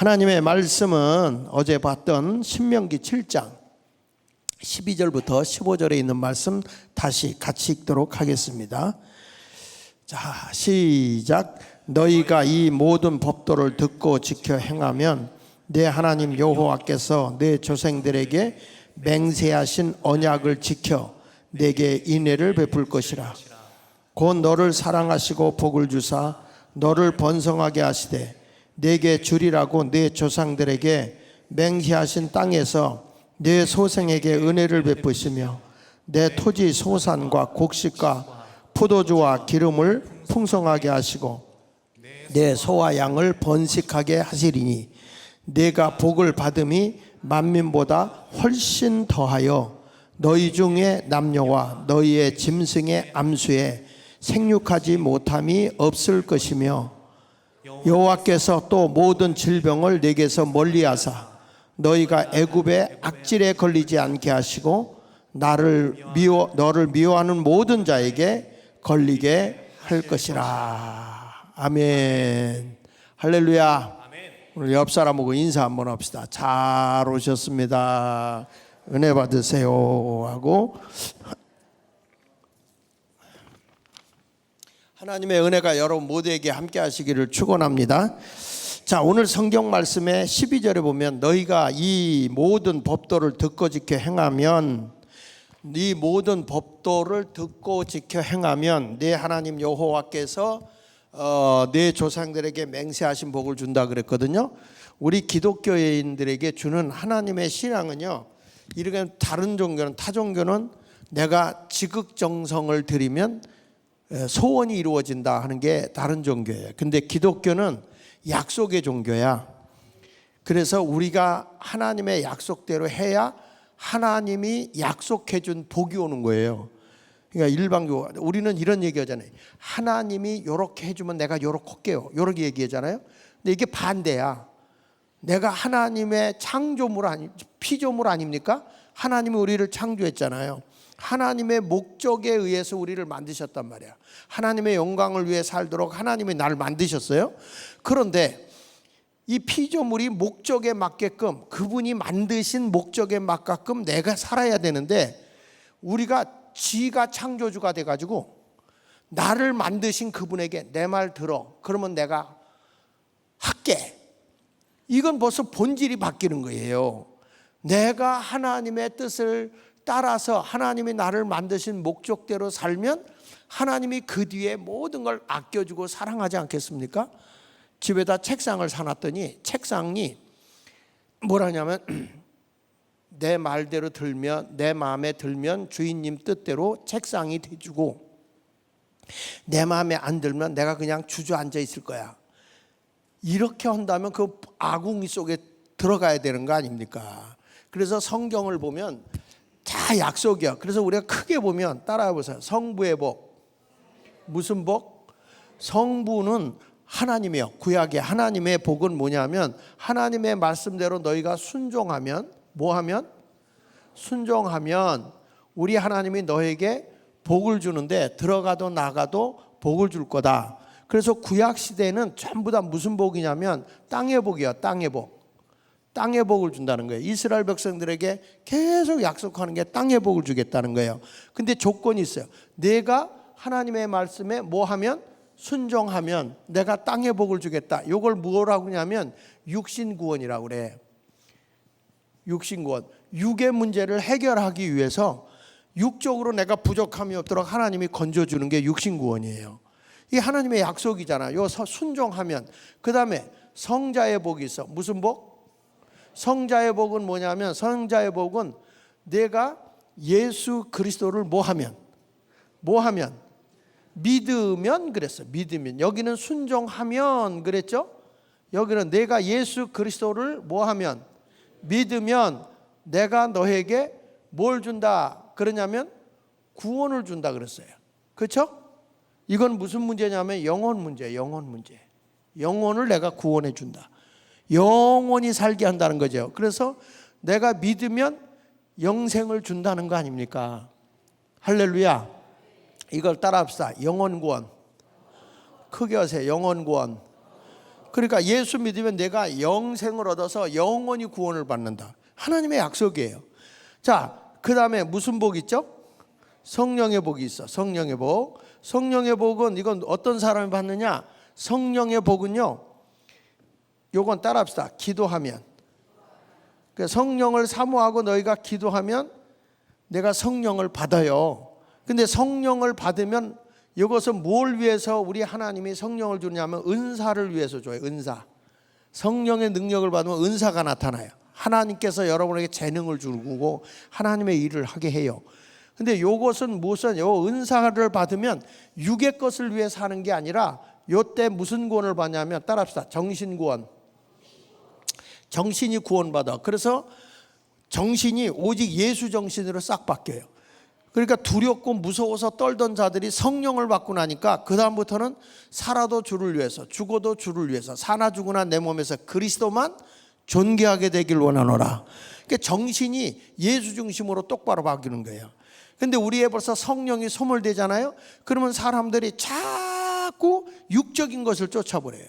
하나님의 말씀은 어제 봤던 신명기 7장 12절부터 15절에 있는 말씀 다시 같이 읽도록 하겠습니다. 자, 시작. 너희가 이 모든 법도를 듣고 지켜 행하면 내 하나님 여호와께서 내 조상들에게 맹세하신 언약을 지켜 내게 인애를 베풀 것이라. 곧 너를 사랑하시고 복을 주사 너를 번성하게 하시되 내게 주리라고 내 조상들에게 맹세하신 땅에서 내 소생에게 은혜를 베푸시며 내 토지 소산과 곡식과 포도주와 기름을 풍성하게 하시고 내 소와 양을 번식하게 하시리니 내가 복을 받음이 만민보다 훨씬 더하여 너희 중에 남녀와 너희의 짐승의 암수에 생육하지 못함이 없을 것이며 여호와께서 또 모든 질병을 내게서 멀리하사 너희가 애굽의 악질에 걸리지 않게 하시고 너를 미워하는 모든 자에게 걸리게 할 것이라. 아멘. 할렐루야. 오늘 옆 사람하고 인사 한번 합시다. 잘 오셨습니다. 은혜 받으세요 하고, 하나님의 은혜가 여러분 모두에게 함께 하시기를 축원합니다. 자, 오늘 성경 말씀의 12절에 보면 너희가 이 모든 법도를 듣고 지켜 행하면, 이 모든 법도를 듣고 지켜 행하면 내 하나님 여호와께서 내 조상들에게 맹세하신 복을 준다 그랬거든요. 우리 기독교인들에게 주는 하나님의 신앙은요, 이렇게 다른 종교는, 타 종교는 내가 지극정성을 드리면 소원이 이루어진다 하는 게 다른 종교예요. 근데 기독교는 약속의 종교야. 그래서 우리가 하나님의 약속대로 해야 하나님이 약속해 준 복이 오는 거예요. 그러니까 일반교, 우리는 이런 얘기 하잖아요. 하나님이 요렇게 해주면 내가 요렇게 할게요, 요렇게 얘기하잖아요. 근데 이게 반대야. 내가 하나님의 창조물 피조물 아닙니까? 하나님이 우리를 창조했잖아요. 하나님의 목적에 의해서 우리를 만드셨단 말이야. 하나님의 영광을 위해 살도록 하나님이 나를 만드셨어요. 그런데 이 피조물이 목적에 맞게끔, 그분이 만드신 목적에 맞게끔 내가 살아야 되는데, 우리가 지가 창조주가 돼가지고 나를 만드신 그분에게 내 말 들어, 그러면 내가 할게. 이건 벌써 본질이 바뀌는 거예요. 내가 하나님의 뜻을 따라서 하나님이 나를 만드신 목적대로 살면 하나님이 그 뒤에 모든 걸 아껴주고 사랑하지 않겠습니까? 집에다 책상을 사놨더니 책상이 뭐라냐면 내 말대로 들면, 내 마음에 들면 주인님 뜻대로 책상이 돼주고, 내 마음에 안 들면 내가 그냥 주저앉아 있을 거야. 이렇게 한다면 그 아궁이 속에 들어가야 되는 거 아닙니까? 그래서 성경을 보면 다 약속이야. 그래서 우리가 크게 보면 따라해 보세요. 성부의 복. 무슨 복? 성부는 하나님이요. 구약의 하나님의 복은 뭐냐면, 하나님의 말씀대로 너희가 순종하면, 뭐하면? 순종하면 우리 하나님이 너에게 복을 주는데 들어가도 나가도 복을 줄 거다. 그래서 구약 시대에는 전부 다 무슨 복이냐면 땅의 복이야. 땅의 복. 땅의 복을 준다는 거예요. 이스라엘 백성들에게 계속 약속하는 게 땅의 복을 주겠다는 거예요. 근데 조건이 있어요. 내가 하나님의 말씀에 뭐하면? 순종하면 내가 땅의 복을 주겠다. 이걸 뭐라고 하냐면 육신구원이라고 그래. 육신구원. 육의 문제를 해결하기 위해서 육적으로 내가 부족함이 없도록 하나님이 건져주는 게 육신구원이에요. 이 하나님의 약속이잖아요. 순종하면. 그 다음에 성자의 복이 있어. 무슨 복? 성자의 복은 뭐냐면, 성자의 복은 내가 예수 그리스도를 뭐하면? 믿으면 그랬어. 믿으면. 여기는 순종하면 그랬죠. 여기는 내가 예수 그리스도를 뭐하면? 믿으면 내가 너에게 뭘 준다 그러냐면 구원을 준다 그랬어요. 그렇죠? 이건 무슨 문제냐면 영혼 문제. 영혼을 내가 구원해 준다. 영원히 살게 한다는 거죠. 그래서 내가 믿으면 영생을 준다는 거 아닙니까? 할렐루야. 이걸 따라합시다. 영혼 구원. 크게 하세요. 영혼 구원. 그러니까 예수 믿으면 내가 영생을 얻어서 영원히 구원을 받는다. 하나님의 약속이에요. 자, 그 다음에 무슨 복 있죠? 성령의 복이 있어. 성령의 복. 성령의 복은 이건 어떤 사람이 받느냐? 성령의 복은요, 요건 따라합시다. 기도하면. 성령을 사모하고 너희가 기도하면 내가 성령을 받아요. 근데 성령을 받으면 이것은 뭘 위해서 우리 하나님이 성령을 주냐면 은사를 위해서 줘요. 은사. 성령의 능력을 받으면 은사가 나타나요. 하나님께서 여러분에게 재능을 주고 하나님의 일을 하게 해요. 근데 이것은 무슨 요 은사를 받으면 육의 것을 위해서 하는 게 아니라 요때 무슨 구원을 받냐면 따라합시다. 정신구원. 정신이 구원받아. 그래서 정신이 오직 예수 정신으로 싹 바뀌어요. 그러니까 두렵고 무서워서 떨던 자들이 성령을 받고 나니까 그 다음부터는 살아도 주를 위해서 죽어도 주를 위해서 사나 죽으나 내 몸에서 그리스도만 존귀하게 되길 원하노라. 그러니까 정신이 예수 중심으로 똑바로 바뀌는 거예요. 근데 우리에 벌써 성령이 소멸되잖아요. 그러면 사람들이 자꾸 육적인 것을 쫓아버려요.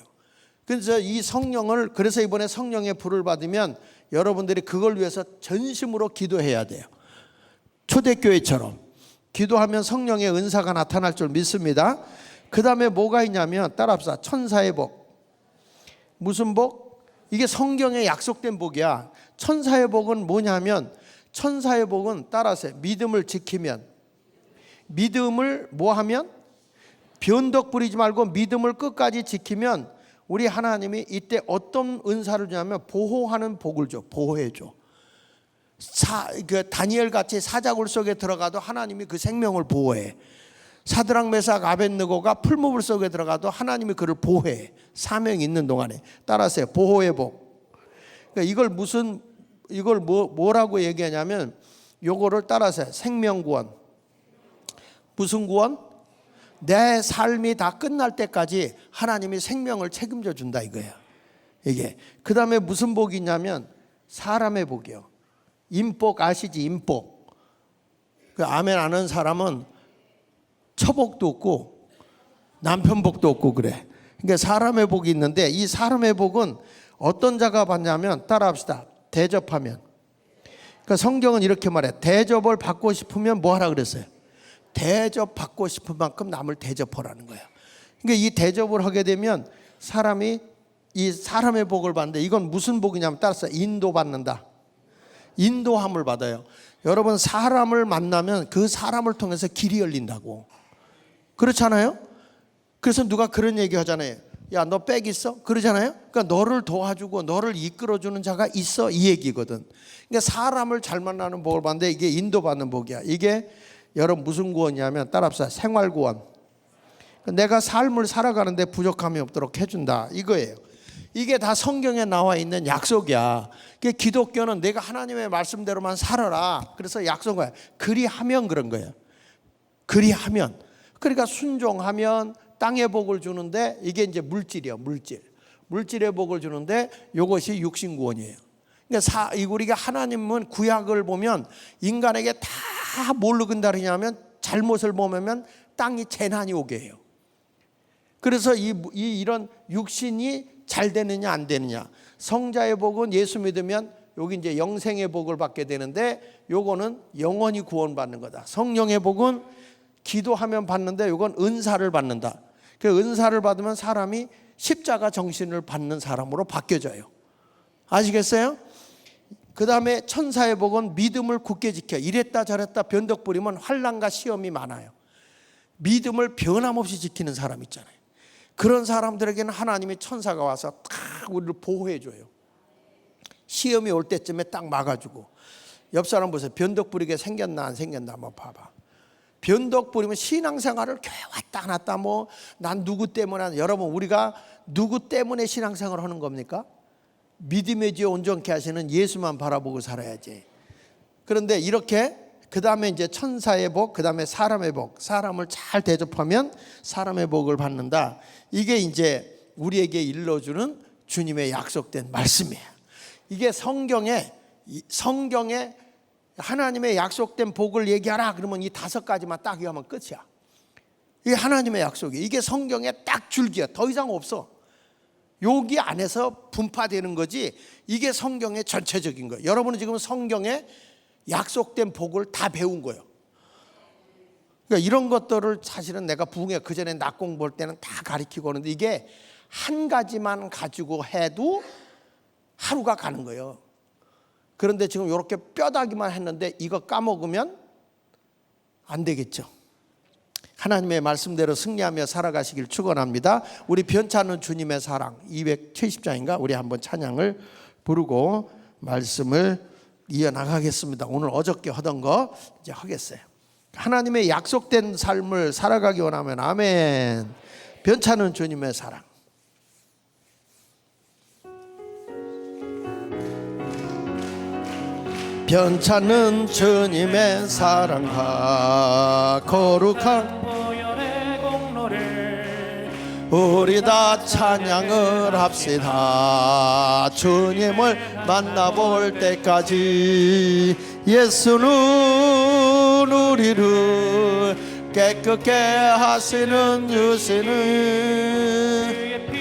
그래서 이 성령을, 그래서 이번에 성령의 불을 받으면 여러분들이 그걸 위해서 전심으로 기도해야 돼요. 초대교회처럼 기도하면 성령의 은사가 나타날 줄 믿습니다. 그 다음에 뭐가 있냐면 따라합시다. 천사의 복. 무슨 복? 이게 성경에 약속된 복이야. 천사의 복은 뭐냐면, 천사의 복은 따라하세요. 믿음을 지키면, 믿음을 뭐 하면? 변덕 부리지 말고 믿음을 끝까지 지키면 우리 하나님이 이때 어떤 은사를 주냐면 보호하는 복을 줘. 보호해줘. 다니엘 같이 사자굴 속에 들어가도 하나님이 그 생명을 보호해. 사드락 메삭 아벳느고가 풀무불 속에 들어가도 하나님이 그를 보호해. 사명이 있는 동안에. 따라하세요. 보호의 복. 그러니까 이걸 뭐라고 얘기하냐면 요거를 따라하세요. 생명구원. 무슨 구원? 내 삶이 다 끝날 때까지 하나님이 생명을 책임져 준다 이거예요. 이게. 그 다음에 무슨 복이 있냐면 사람의 복이요. 인복 아시지? 인복. 그 아멘 안 하는 사람은 처복도 없고 남편복도 없고 그래. 그러니까 사람의 복이 있는데 이 사람의 복은 어떤 자가 받냐면 따라합시다. 대접하면. 그러니까 성경은 이렇게 말해. 대접을 받고 싶으면 뭐 하라 그랬어요? 대접받고 싶은 만큼 남을 대접하라는 거야. 그러니까 이 대접을 하게 되면 사람이 이 사람의 복을 받는데 이건 무슨 복이냐면 따라서 인도받는다. 인도함을 받아요. 여러분 사람을 만나면 그 사람을 통해서 길이 열린다고. 그렇잖아요? 그래서 누가 그런 얘기 하잖아요. 야, 너 백 있어? 그러잖아요? 그러니까 너를 도와주고 너를 이끌어주는 자가 있어 이 얘기거든. 그러니까 사람을 잘 만나는 복을 받는데 이게 인도받는 복이야. 이게 여러분 무슨 구원이냐면 따라합시다. 생활구원. 내가 삶을 살아가는데 부족함이 없도록 해준다 이거예요. 이게 다 성경에 나와 있는 약속이야. 기독교는 내가 하나님의 말씀대로만 살아라. 그래서 약속이야. 그리하면 그런 거예요. 그리하면. 그러니까 순종하면 땅의 복을 주는데 이게 이제 물질이야. 물질의 복을 주는데 이것이 육신구원이에요. 그러니까 우리가 하나님은 구약을 보면 인간에게 다 뭘로 근달이냐면 잘못을 보면 땅이 재난이 오게 해요. 그래서 이런 육신이 잘 되느냐 안 되느냐. 성자의 복은 예수 믿으면 여기 이제 영생의 복을 받게 되는데 요거는 영원히 구원받는 거다. 성령의 복은 기도하면 받는데 요건 은사를 받는다. 그 은사를 받으면 사람이 십자가 정신을 받는 사람으로 바뀌어져요. 아시겠어요? 그 다음에 천사의 복은 믿음을 굳게 지켜. 이랬다 저랬다 변덕 부리면 환난과 시험이 많아요. 믿음을 변함없이 지키는 사람 있잖아요. 그런 사람들에게는 하나님의 천사가 와서 딱 우리를 보호해줘요. 시험이 올 때쯤에 딱 막아주고. 옆 사람 보세요. 변덕 부리게 생겼나 안 생겼나 한번 봐봐. 변덕 부리면 신앙생활을 교회 왔다 갔다 뭐 난 누구 때문에. 여러분 우리가 누구 때문에 신앙생활을 하는 겁니까? 믿음의 지혜 온전케 하시는 예수만 바라보고 살아야지. 그런데 이렇게 그 다음에 이제 천사의 복, 그 다음에 사람의 복. 사람을 잘 대접하면 사람의 복을 받는다. 이게 이제 우리에게 일러주는 주님의 약속된 말씀이에요. 이게 성경에 하나님의 약속된 복을 얘기하라 그러면 이 5가지만 딱 얘기하면 끝이야. 이게 하나님의 약속이에요. 이게 성경에 딱 줄기야. 더 이상 없어. 여기 안에서 분파되는 거지 이게 성경의 전체적인 거예요. 여러분은 지금 성경에 약속된 복을 다 배운 거예요. 그러니까 이런 것들을 사실은 내가 부흥회 그전에 낮 공부할 때는 다 가르치고 오는데 이게 한 가지만 가지고 해도 하루가 가는 거예요. 그런데 지금 이렇게 뼈다귀만 했는데 이거 까먹으면 안 되겠죠. 하나님의 말씀대로 승리하며 살아가시길 축원합니다. 우리 변찮은 주님의 사랑 270장인가 우리 한번 찬양을 부르고 말씀을 이어나가겠습니다. 오늘 어저께 하던 거 이제 하겠어요. 하나님의 약속된 삶을 살아가기 원하면 아멘. 변찮은 주님의 사랑. 변찮은 주님의 사랑과 거룩한 보혈의 공로를 우리 다 찬양을 합시다. 주님을 만나볼 때까지 예수는 우리를 깨끗게 하시는 주시는 그의 피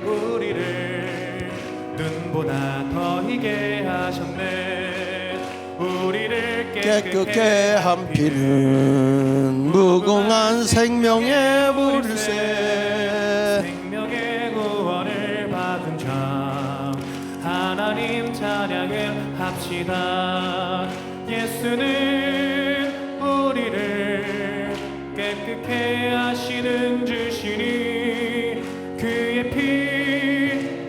우리를 눈보다 더 희게 하셨네. 우리를 깨끗게 한 피는 무궁한 생명의 물새. 생명의 구원을 받은 자 하나님 찬양을 합시다. 예수는 우리를 깨끗게 하시는 주시니 그의 피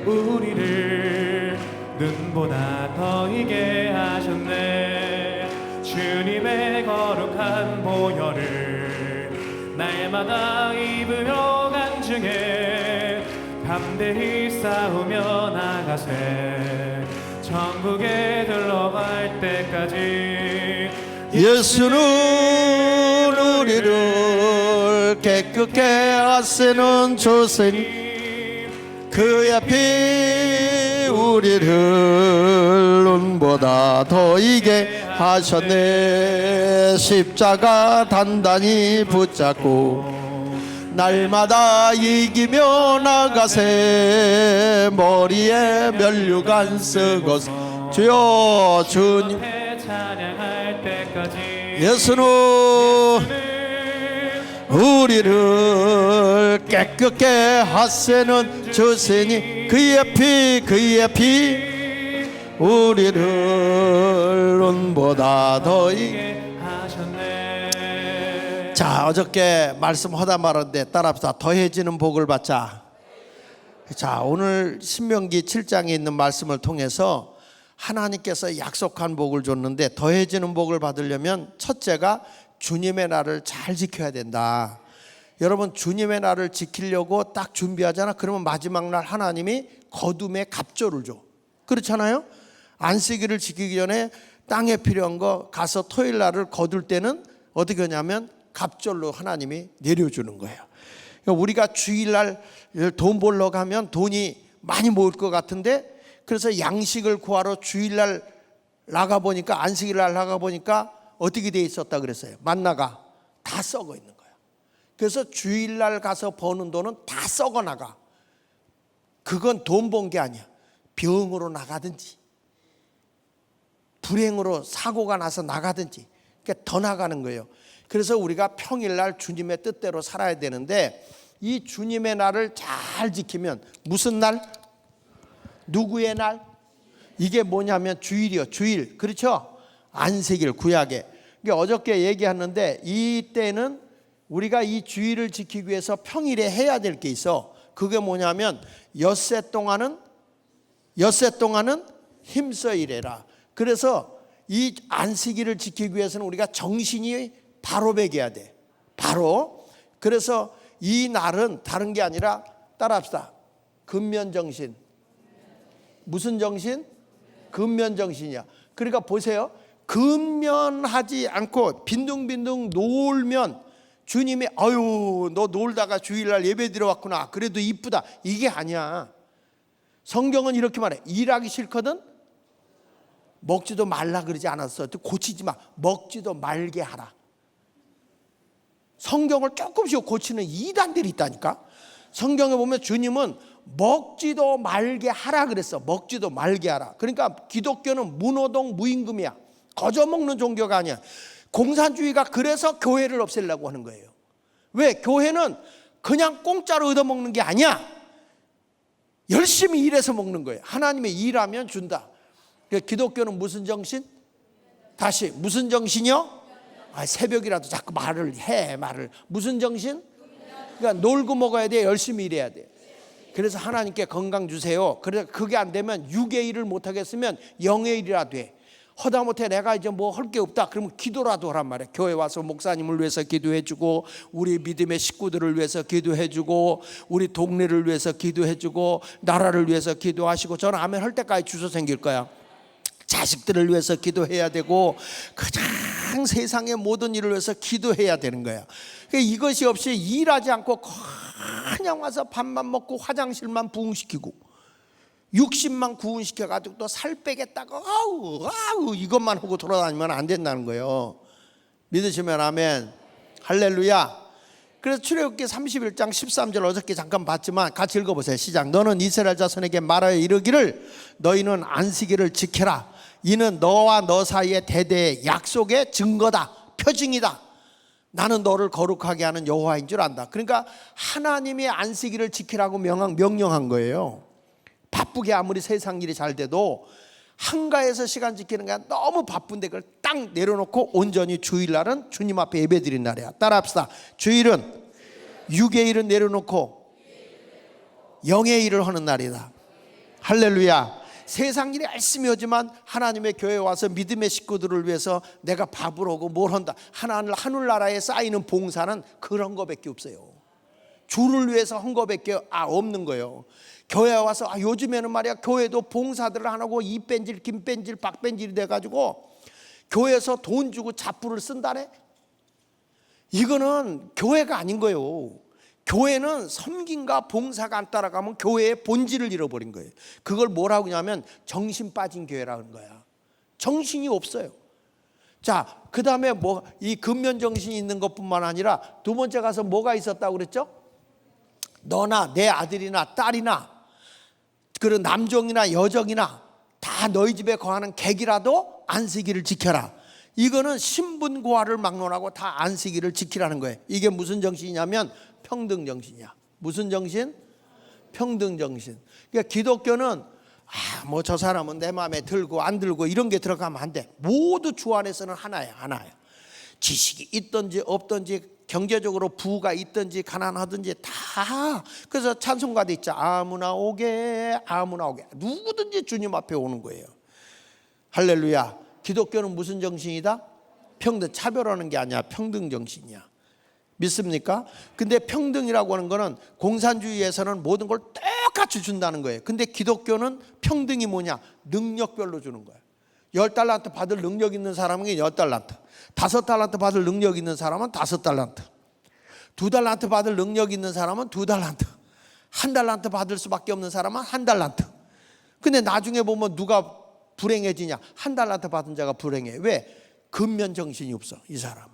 우리를 눈보다 더 희게 하셨네. 주님의 거룩한 보혈을 날마다 입으며 간증해 담대히 싸우며 나가세. 천국에 들어갈 때까지 예수는 우리를 깨끗게 하시는 주님 그의 피 우리를 눈보다 더 이게 하셨네. 십자가 단단히 붙잡고 날마다 이기며 나가세. 머리에 면류관 쓰고 주여 주님 찬양할 때까지 예수는 우리를 깨끗게 하시는 주시니 그의 피 우리를 눈보다 더 하셨네. 자, 어저께 말씀하다 말았는데 따라합시다. 더해지는 복을 받자. 자, 오늘 신명기 7장에 있는 말씀을 통해서 하나님께서 약속한 복을 줬는데 더해지는 복을 받으려면 첫째가 주님의 날을 잘 지켜야 된다. 여러분 주님의 날을 지키려고 딱 준비하잖아. 그러면 마지막 날 하나님이 거둠의 갑절을 줘. 그렇잖아요. 안식일을 지키기 전에 땅에 필요한 거 가서 토요일 날을 거둘 때는 어떻게 하냐면 갑절로 하나님이 내려주는 거예요. 그러니까 우리가 주일날 돈 벌러 가면 돈이 많이 모을 것 같은데 그래서 양식을 구하러 주일날 나가보니까 안식일날 나가보니까 어떻게 돼 있었다 그랬어요. 만나가 다 썩어 있는 거예요. 그래서 주일날 가서 버는 돈은 다 썩어 나가. 그건 돈 번 게 아니야. 병으로 나가든지 불행으로 사고가 나서 나가든지 그러니까 더 나가는 거예요. 그래서 우리가 평일날 주님의 뜻대로 살아야 되는데 이 주님의 날을 잘 지키면 무슨 날? 누구의 날? 이게 뭐냐면 주일이요. 주일. 그렇죠? 안식일 구약에. 그러니까 어저께 얘기했는데 이때는 우리가 이 주일을 지키기 위해서 평일에 해야 될 게 있어. 그게 뭐냐면 엿새 동안은 힘써 일해라. 그래서 이 안식일을 지키기 위해서는 우리가 정신이 바로 배겨야 돼. 바로. 그래서 이 날은 다른 게 아니라 따라합시다. 근면정신. 무슨 정신? 근면정신이야. 그러니까 보세요. 근면하지 않고 빈둥빈둥 놀면 주님이 아유 너 놀다가 주일날 예배 들어왔구나. 그래도 이쁘다. 이게 아니야. 성경은 이렇게 말해. 일하기 싫거든 먹지도 말라 그러지 않았어. 고치지 마. 먹지도 말게 하라. 성경을 조금씩 고치는 이단들이 있다니까. 성경에 보면 주님은 먹지도 말게 하라 그랬어. 먹지도 말게 하라. 그러니까 기독교는 무노동 무임금이야. 거저 먹는 종교가 아니야. 공산주의가 그래서 교회를 없애려고 하는 거예요. 왜? 교회는 그냥 공짜로 얻어먹는 게 아니야. 열심히 일해서 먹는 거예요. 하나님의 일하면 준다. 그러니까 기독교는 무슨 정신? 다시 무슨 정신이요? 새벽이라도 자꾸 말을 해. 무슨 정신? 그러니까 놀고 먹어야 돼. 열심히 일해야 돼. 그래서 하나님께 건강 주세요. 그래서 그게 안 되면 육의 일을 못 하겠으면 영의 일이라도 돼. 허다못해 내가 이제 뭐 할 게 없다 그러면 기도라도 하란 말이야. 교회 와서 목사님을 위해서 기도해주고, 우리 믿음의 식구들을 위해서 기도해주고, 우리 동네를 위해서 기도해주고, 나라를 위해서 기도하시고. 저는 아멘 할 때까지 주소 생길 거야. 자식들을 위해서 기도해야 되고, 가장 세상의 모든 일을 위해서 기도해야 되는 거야. 그러니까 이것이 없이 일하지 않고 그냥 와서 밥만 먹고 화장실만 부흥시키고 60만 구원시켜가지고 또 살 빼겠다고 아우 이것만 하고 돌아다니면 안 된다는 거예요. 믿으시면 아멘. 할렐루야. 그래서 출애굽기 31장 13절 어저께 잠깐 봤지만 같이 읽어보세요. 시작. 너는 이스라엘 자손에게 말하여 이르기를 너희는 안식일을 지켜라. 이는 너와 너 사이의 대대의 약속의 증거다. 표징이다. 나는 너를 거룩하게 하는 여호와인 줄 안다. 그러니까 하나님이 안식일을 지키라고 명령한 거예요. 바쁘게 아무리 세상 일이 잘 돼도 한가해서 시간 지키는 게 너무 바쁜데 그걸 딱 내려놓고 온전히 주일날은 주님 앞에 예배드린 날이야. 따라합시다. 주일은 육의 일은 내려놓고 영의 일을 하는 날이다. 할렐루야. 세상 일이 열심히 하지만 하나님의 교회에 와서 믿음의 식구들을 위해서 내가 밥을 하고 뭘 한다. 하늘나라에 쌓이는 봉사는 그런 거밖에 없어요. 주를 위해서 한 거밖에 없는 거예요. 교회에 와서 요즘에는 말이야 교회도 봉사들을 안 하고 이 뺀질 김 뺀질 박 뺀질이 돼가지고 교회에서 돈 주고 잡부를 쓴다네. 이거는 교회가 아닌 거예요. 교회는 섬김과 봉사가 안 따라가면 교회의 본질을 잃어버린 거예요. 그걸 뭐라고 하냐면 정신 빠진 교회라는 거야. 정신이 없어요. 자, 그 다음에 이 근면 정신이 있는 것뿐만 아니라 두 번째 가서 뭐가 있었다고 그랬죠? 너나 내 아들이나 딸이나 그런 남종이나 여종이나 다 너희 집에 거하는 객이라도 안식일을 지켜라. 이거는 신분고하를 막론하고 다 안식일을 지키라는 거예요. 이게 무슨 정신이냐면 평등 정신이야. 무슨 정신? 평등 정신. 그러니까 기독교는 뭐 저 사람은 내 마음에 들고 안 들고 이런 게 들어가면 안 돼. 모두 주 안에서는 하나야. 지식이 있든지 없든지 경제적으로 부가 있든지 가난하든지 다. 그래서 찬송가도 있죠. 아무나 오게 누구든지 주님 앞에 오는 거예요. 할렐루야. 기독교는 무슨 정신이다? 평등. 차별하는 게 아니야. 평등 정신이야. 믿습니까? 근데 평등이라고 하는 거는 공산주의에서는 모든 걸 똑같이 준다는 거예요. 근데 기독교는 평등이 뭐냐? 능력별로 주는 거예요. 10달란트 받을 능력 있는 사람은 10달란트, 5달란트 받을 능력 있는 사람은 5달란트, 2달란트 받을 능력 있는 사람은 2달란트, 1달란트 받을 수밖에 없는 사람은 1달란트. 근데 나중에 보면 누가 불행해지냐? 1달란트 받은 자가 불행해. 왜? 근면 정신이 없어. 이 사람은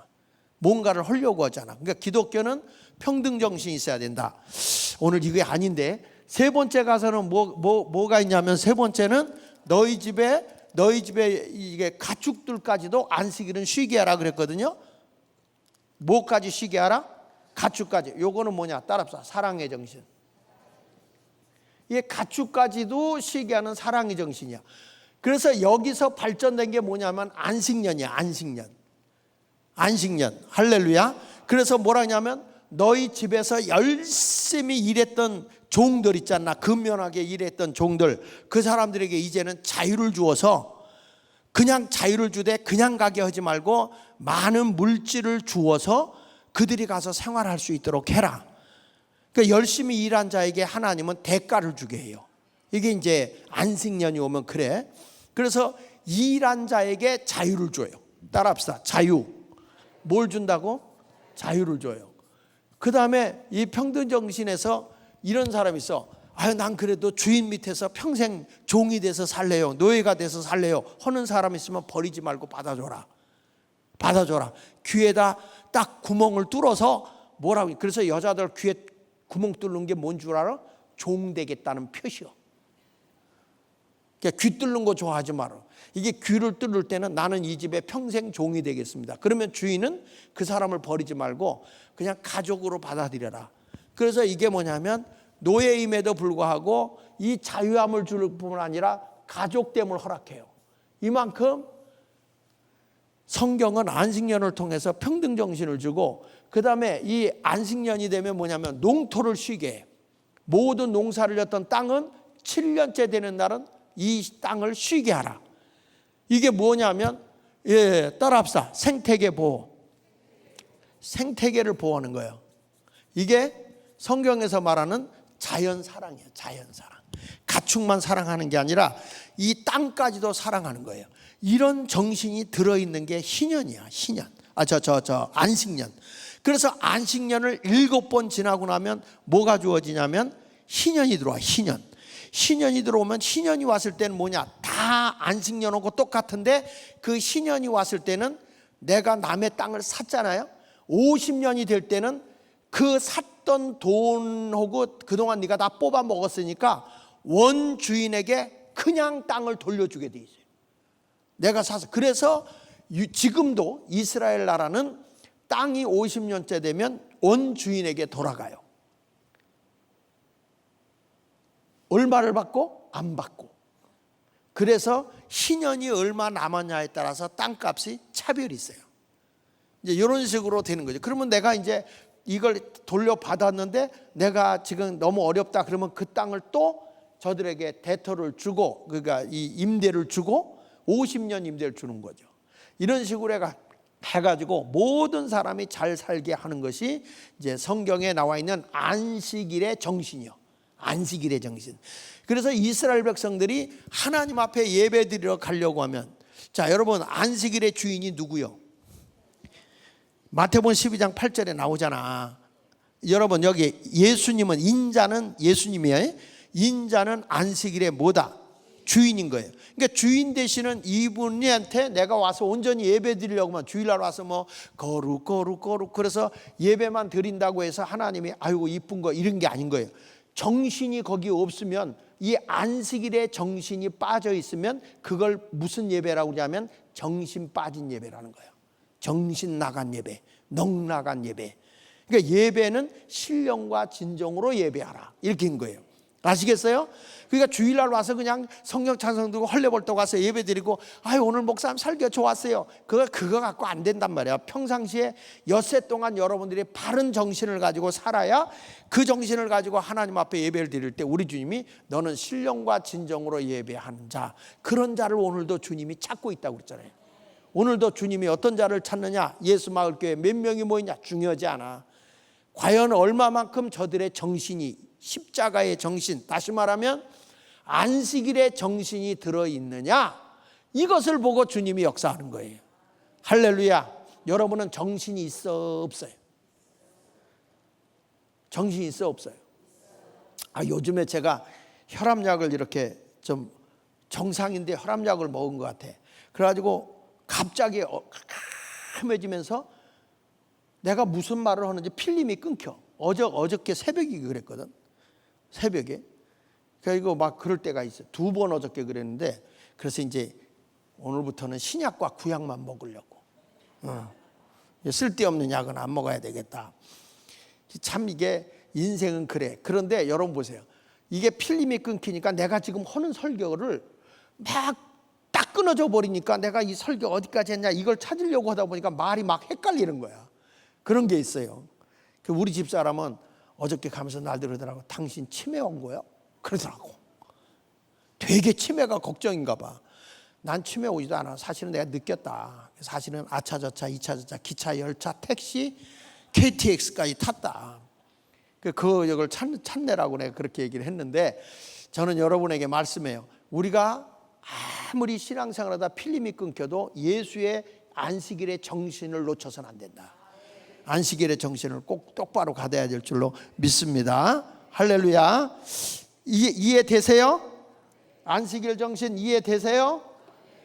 뭔가를 하려고 하잖아. 그러니까 기독교는 평등 정신이 있어야 된다. 오늘 이게 아닌데 세 번째 가서는 뭐가 있냐면 세 번째는 너희 집에 이게 가축들까지도 안식일은 쉬게 하라 그랬거든요. 뭐까지 쉬게 하라? 가축까지. 요거는 뭐냐? 따라합시다. 사랑의 정신. 이게 가축까지도 쉬게 하는 사랑의 정신이야. 그래서 여기서 발전된 게 뭐냐면 안식년이야. 안식년. 할렐루야. 그래서 뭐라 하냐면 너희 집에서 열심히 일했던 종들 있잖아. 근면하게 일했던 종들, 그 사람들에게 이제는 자유를 주어서 그냥 자유를 주되 그냥 가게 하지 말고 많은 물질을 주어서 그들이 가서 생활할 수 있도록 해라. 그러니까 열심히 일한 자에게 하나님은 대가를 주게 해요. 이게 이제 안식년이 오면 그래. 그래서 일한 자에게 자유를 줘요. 따라합시다. 자유. 뭘 준다고? 자유를 줘요. 그 다음에 이 평등정신에서 이런 사람이 있어. 난 그래도 주인 밑에서 평생 종이 돼서 살래요. 노예가 돼서 살래요. 하는 사람 있으면 버리지 말고 받아줘라. 귀에다 딱 구멍을 뚫어서 뭐라고. 그래서 여자들 귀에 구멍 뚫는 게 뭔 줄 알아? 종 되겠다는 표시요. 그러니까 귀 뚫는 거 좋아하지 마라. 이게 귀를 뚫을 때는 나는 이 집의 평생 종이 되겠습니다. 그러면 주인은 그 사람을 버리지 말고 그냥 가족으로 받아들여라. 그래서 이게 뭐냐면 노예임에도 불구하고 이 자유함을 줄 뿐만 아니라 가족됨을 허락해요. 이만큼 성경은 안식년을 통해서 평등 정신을 주고, 그 다음에 이 안식년이 되면 뭐냐면 농토를 쉬게 해요. 모든 농사를 졌던 땅은 7년째 되는 날은 이 땅을 쉬게 하라. 이게 뭐냐면 따라합시다. 생태계 보호. 생태계를 보호하는 거예요. 이게 성경에서 말하는 자연 사랑이에요. 자연 사랑. 가축만 사랑하는 게 아니라 이 땅까지도 사랑하는 거예요. 이런 정신이 들어있는 게 희년이야. 희년. 안식년. 그래서 안식년을 7번 지나고 나면 뭐가 주어지냐면 희년이 들어와. 희년. 희년이 들어오면, 희년이 왔을 때는 뭐냐, 다 안식년하고 똑같은데 그 희년이 왔을 때는 내가 남의 땅을 샀잖아요. 50년이 될 때는 그 샀던 돈하고 그동안 네가 다 뽑아 먹었으니까 원 주인에게 그냥 땅을 돌려주게 돼 있어요. 내가 사서. 그래서 지금도 이스라엘 나라는 땅이 50년째 되면 원 주인에게 돌아가요. 얼마를 받고 안 받고. 그래서 희년이 얼마 남았냐에 따라서 땅값이 차별이 있어요. 이제 이런 식으로 되는 거죠. 그러면 내가 이제 이걸 돌려받았는데 내가 지금 너무 어렵다 그러면 그 땅을 또 저들에게 대토를 주고, 그러니까 이 임대를 주고 50년 임대를 주는 거죠. 이런 식으로 해가지고 모든 사람이 잘 살게 하는 것이 이제 성경에 나와 있는 안식일의 정신이요. 안식일의 정신. 그래서 이스라엘 백성들이 하나님 앞에 예배드리러 가려고 하면, 자 여러분, 안식일의 주인이 누구요? 마태복음 12장 8절에 나오잖아. 여러분, 여기 예수님은, 인자는 예수님이에요. 인자는 안식일의 뭐다? 주인인 거예요. 그러니까 주인 되시는 이분한테 내가 와서 온전히 예배 드리려고 하면, 주일날 와서 뭐 거룩 그래서 예배만 드린다고 해서 하나님이 아이고 이쁜 거 이런 게 아닌 거예요. 정신이 거기 없으면, 이 안식일에 정신이 빠져 있으면 그걸 무슨 예배라고 하냐면 정신 빠진 예배라는 거예요. 정신 나간 예배, 넋 나간 예배. 그러니까 예배는 신령과 진정으로 예배하라, 이렇게 한 거예요. 아시겠어요? 그러니까 주일날 와서 그냥 성령 찬송 들고 헐레벌떡 와서 예배 드리고, 아유 오늘 목사님 설교 좋았어요, 그거 갖고 안 된단 말이야. 평상시에 엿새 동안 여러분들이 바른 정신을 가지고 살아야, 그 정신을 가지고 하나님 앞에 예배를 드릴 때 우리 주님이 너는 신령과 진정으로 예배하는 자, 그런 자를 오늘도 주님이 찾고 있다고 그랬잖아요. 오늘도 주님이 어떤 자를 찾느냐, 예수마을교회 몇 명이 모이냐 중요하지 않아. 과연 얼마만큼 저들의 정신이, 십자가의 정신, 다시 말하면 안식일의 정신이 들어있느냐, 이것을 보고 주님이 역사하는 거예요. 할렐루야. 여러분은 정신이 있어 없어요? 정신이 있어 없어요? 요즘에 제가 혈압약을 이렇게 좀 정상인데 혈압약을 먹은 것 같아. 그래가지고 갑자기 캄캄해지면서 내가 무슨 말을 하는지 필름이 끊겨. 어저께 새벽에 그랬거든. 새벽에. 그리고 막 그럴 때가 있어. 2번 어저께 그랬는데, 그래서 이제 오늘부터는 신약과 구약만 먹으려고. 쓸데없는 약은 안 먹어야 되겠다. 참 이게 인생은 그래. 그런데 여러분 보세요. 이게 필름이 끊기니까 내가 지금 하는 설교를 막 딱 끊어져 버리니까 내가 이 설교 어디까지 했냐 이걸 찾으려고 하다 보니까 말이 막 헷갈리는 거야. 그런 게 있어요. 우리 집사람은 어저께 가면서 날 그러더라고. 당신 치매 온 거야? 그러더라고. 되게 치매가 걱정인가 봐. 난 치매 오지도 않아. 사실은 내가 느꼈다. 사실은 아차저차, 이차저차, 기차, 열차, 택시, KTX까지 탔다. 그걸 찾내라고 내가 그렇게 얘기를 했는데, 저는 여러분에게 말씀해요. 우리가 아무리 신앙생활하다 필름이 끊겨도 예수의 안식일의 정신을 놓쳐서는 안 된다. 안식일의 정신을 꼭 똑바로 가져야 될 줄로 믿습니다. 할렐루야. 이해되세요? 안식일 정신 이해되세요?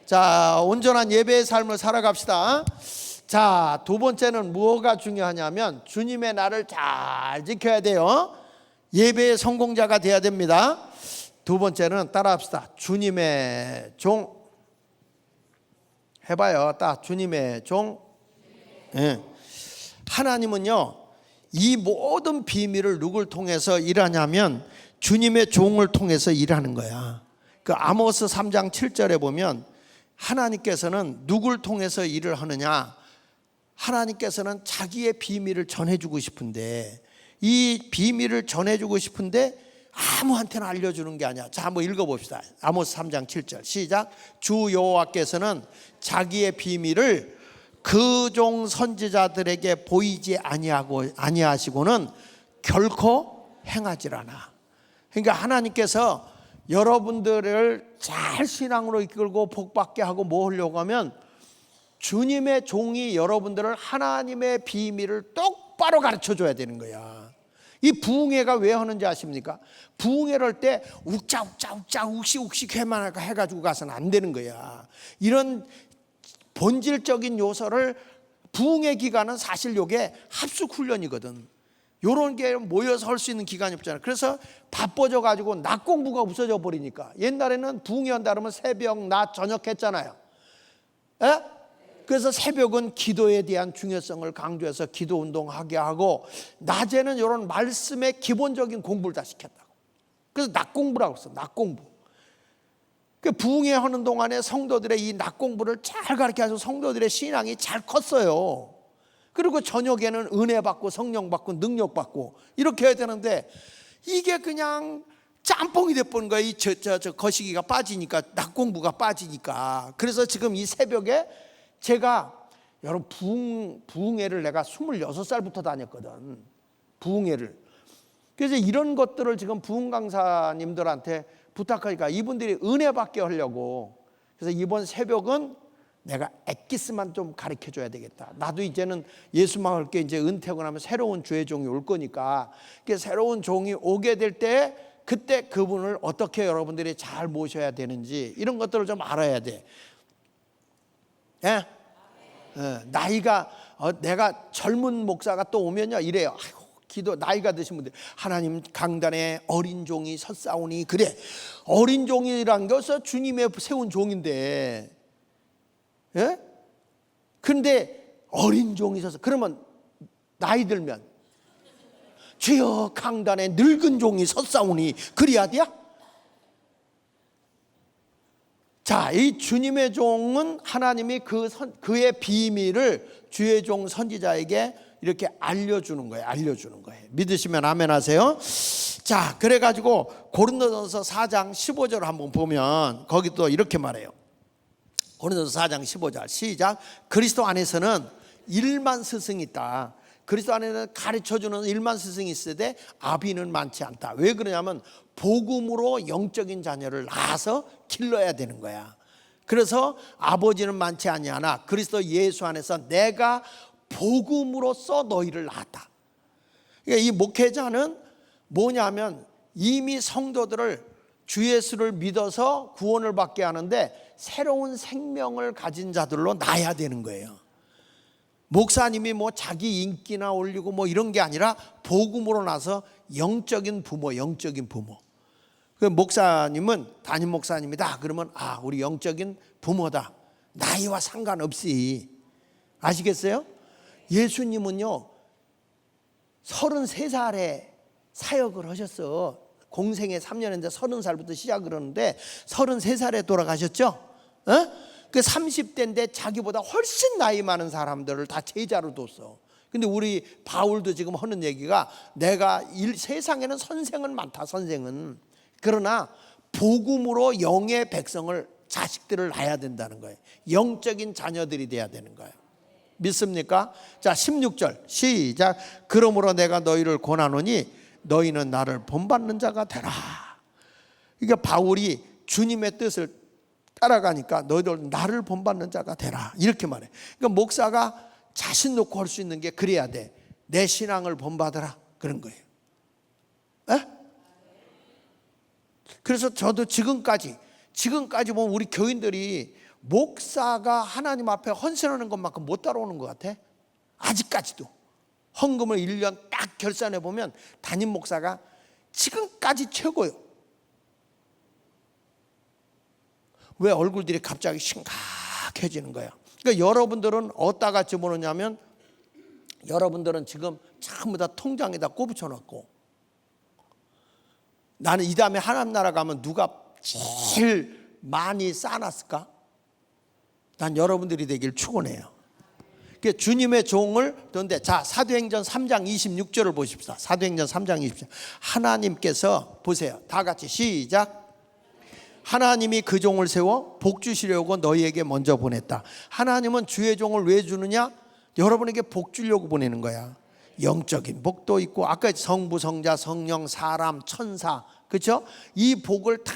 자, 온전한 예배의 삶을 살아갑시다. 자, 두 번째는 뭐가 중요하냐면 주님의 날을 잘 지켜야 돼요. 예배의 성공자가 돼야 됩니다. 두 번째는 따라합시다. 주님의 종. 해봐요. 주님의 종. 예. 하나님은요, 이 모든 비밀을 누굴 통해서 일하냐면 주님의 종을 통해서 일하는 거야. 그 아모스 3장 7절에 보면 하나님께서는 누굴 통해서 일을 하느냐? 하나님께서는 자기의 비밀을 전해주고 싶은데, 이 비밀을 전해주고 싶은데 아무한테나 알려주는 게 아니야. 자, 한번 읽어봅시다. 아모스 3장 7절 시작. 주 여호와께서는 자기의 비밀을 그 종 선지자들에게 보이지 아니하시고는 결코 행하질 않아. 그러니까 하나님께서 여러분들을 잘 신앙으로 이끌고 복받게 하고 뭐 하려고 하면 주님의 종이 여러분들을 하나님의 비밀을 똑바로 가르쳐 줘야 되는 거야. 이 부흥회가 왜 하는지 아십니까? 부흥회를 할 때 욱씩 해가지고 가서는 안 되는 거야. 이런 본질적인 요소를 부흥회 기간은 사실 요게 합숙 훈련이거든. 요런 게 모여서 할 수 있는 기간이 없잖아요. 그래서 바빠져 가지고 낮 공부가 없어져 버리니까. 옛날에는 부흥회 한다 그러면 새벽, 낮, 저녁 했잖아요. 에? 그래서 새벽은 기도에 대한 중요성을 강조해서 기도 운동하게 하고, 낮에는 이런 말씀의 기본적인 공부를 다 시켰다고. 그래서 낮 공부라고 했어. 낮 공부. 그 부흥회 하는 동안에 성도들의 이 낮 공부를 잘 가르쳐서 성도들의 신앙이 잘 컸어요. 그리고 저녁에는 은혜 받고 성령 받고 능력 받고 이렇게 해야 되는데, 이게 그냥 짬뽕이 돼버린 거야. 이 거시기가 빠지니까, 낮 공부가 빠지니까. 그래서 지금 이 새벽에 제가 여러분 부흥회를 내가 26살부터 다녔거든. 부흥회를. 그래서 이런 것들을 지금 부흥 강사님들한테 부탁하니까 이분들이 은혜 받게 하려고, 그래서 이번 새벽은 내가 엑기스만 좀 가르쳐 줘야 되겠다. 나도 이제는 예수마을께 이제 은퇴하고 나면 새로운 주의 종이 올 거니까, 새로운 종이 오게 될 때 그때 그분을 어떻게 여러분들이 잘 모셔야 되는지 이런 것들을 좀 알아야 돼. 예? 나이가 내가 젊은 목사가 또 오면요 이래요. 아이고, 기도 나이가 드신 분들, 하나님 강단에 어린 종이 섰사오니. 그래, 어린 종이란 것은 주님의 세운 종인데, 예? 근데 어린 종이 서서, 그러면 나이 들면 주여 강단에 늙은 종이 섰사오니 그래야 돼야? 자, 이 주님의 종은 하나님이 그의 비밀을 주의 종 선지자에게 이렇게 알려주는 거예요. 믿으시면 아멘 하세요. 자, 그래가지고 고린도전서 4장 15절 한번 보면 거기도 이렇게 말해요. 고린도전서 4장 15절 시작. 그리스도 안에서는 1만 스승이 있다. 그리스도 안에는 가르쳐주는 1만 스승이 있으되 아비는 많지 않다. 왜 그러냐면 복음으로 영적인 자녀를 낳아서 길러야 되는 거야. 그래서 아버지는 많지 아니하나 그리스도 예수 안에서 내가 복음으로써 너희를 낳았다. 그러니까 이 목회자는 뭐냐면 이미 성도들을 주 예수를 믿어서 구원을 받게 하는데 새로운 생명을 가진 자들로 낳아야 되는 거예요. 목사님이 뭐 자기 인기나 올리고 뭐 이런 게 아니라 복음으로 나서 영적인 부모. 그 목사님은 담임 목사님이다 그러면 우리 영적인 부모다. 나이와 상관없이. 아시겠어요? 예수님은요 33살에 사역을 하셨어. 공생애 3년 했는데 30살부터 시작을 하는데 33살에 돌아가셨죠. 그 30대인데 자기보다 훨씬 나이 많은 사람들을 다 제자로 뒀어. 근데 우리 바울도 지금 하는 얘기가, 내가 세상에는 선생은 많다. 선생은. 그러나 복음으로 영의 백성을, 자식들을 낳아야 된다는 거예요. 영적인 자녀들이 돼야 되는 거예요. 믿습니까? 자, 16절 시작. 그러므로 내가 너희를 권하노니 너희는 나를 본받는 자가 되라. 그러니까 바울이 주님의 뜻을 따라가니까 너희들 나를 본받는 자가 되라 이렇게 말해. 그러니까 목사가 자신 놓고 할 수 있는 게 그래야 돼. 내 신앙을 본받아라 그런 거예요. 에? 그래서 저도 지금까지 보면 우리 교인들이 목사가 하나님 앞에 헌신하는 것만큼 못 따라오는 것 같아. 아직까지도 헌금을 1년 딱 결산해 보면 담임 목사가 지금까지 최고요. 왜 얼굴들이 갑자기 심각해지는 거야? 그러니까 여러분들은 어디다가 집어넣냐면 여러분들은 지금 전부 다 통장에다 꼽붙여 놓고, 나는 이 다음에 하나님 나라 가면 누가 제일 많이 쌓아놨을까? 난 여러분들이 되길 축원해요. 그 주님의 종을 그런데 자, 사도행전 3장 26절을 보십시다. 사도행전 3장 26절. 하나님께서 보세요. 다 같이 시작. 하나님이 그 종을 세워 복 주시려고 너희에게 먼저 보냈다. 하나님은 주의 종을 왜 주느냐? 여러분에게 복 주려고 보내는 거야. 영적인 복도 있고, 아까 성부, 성자, 성령, 사람, 천사, 그렇죠? 이 복을 다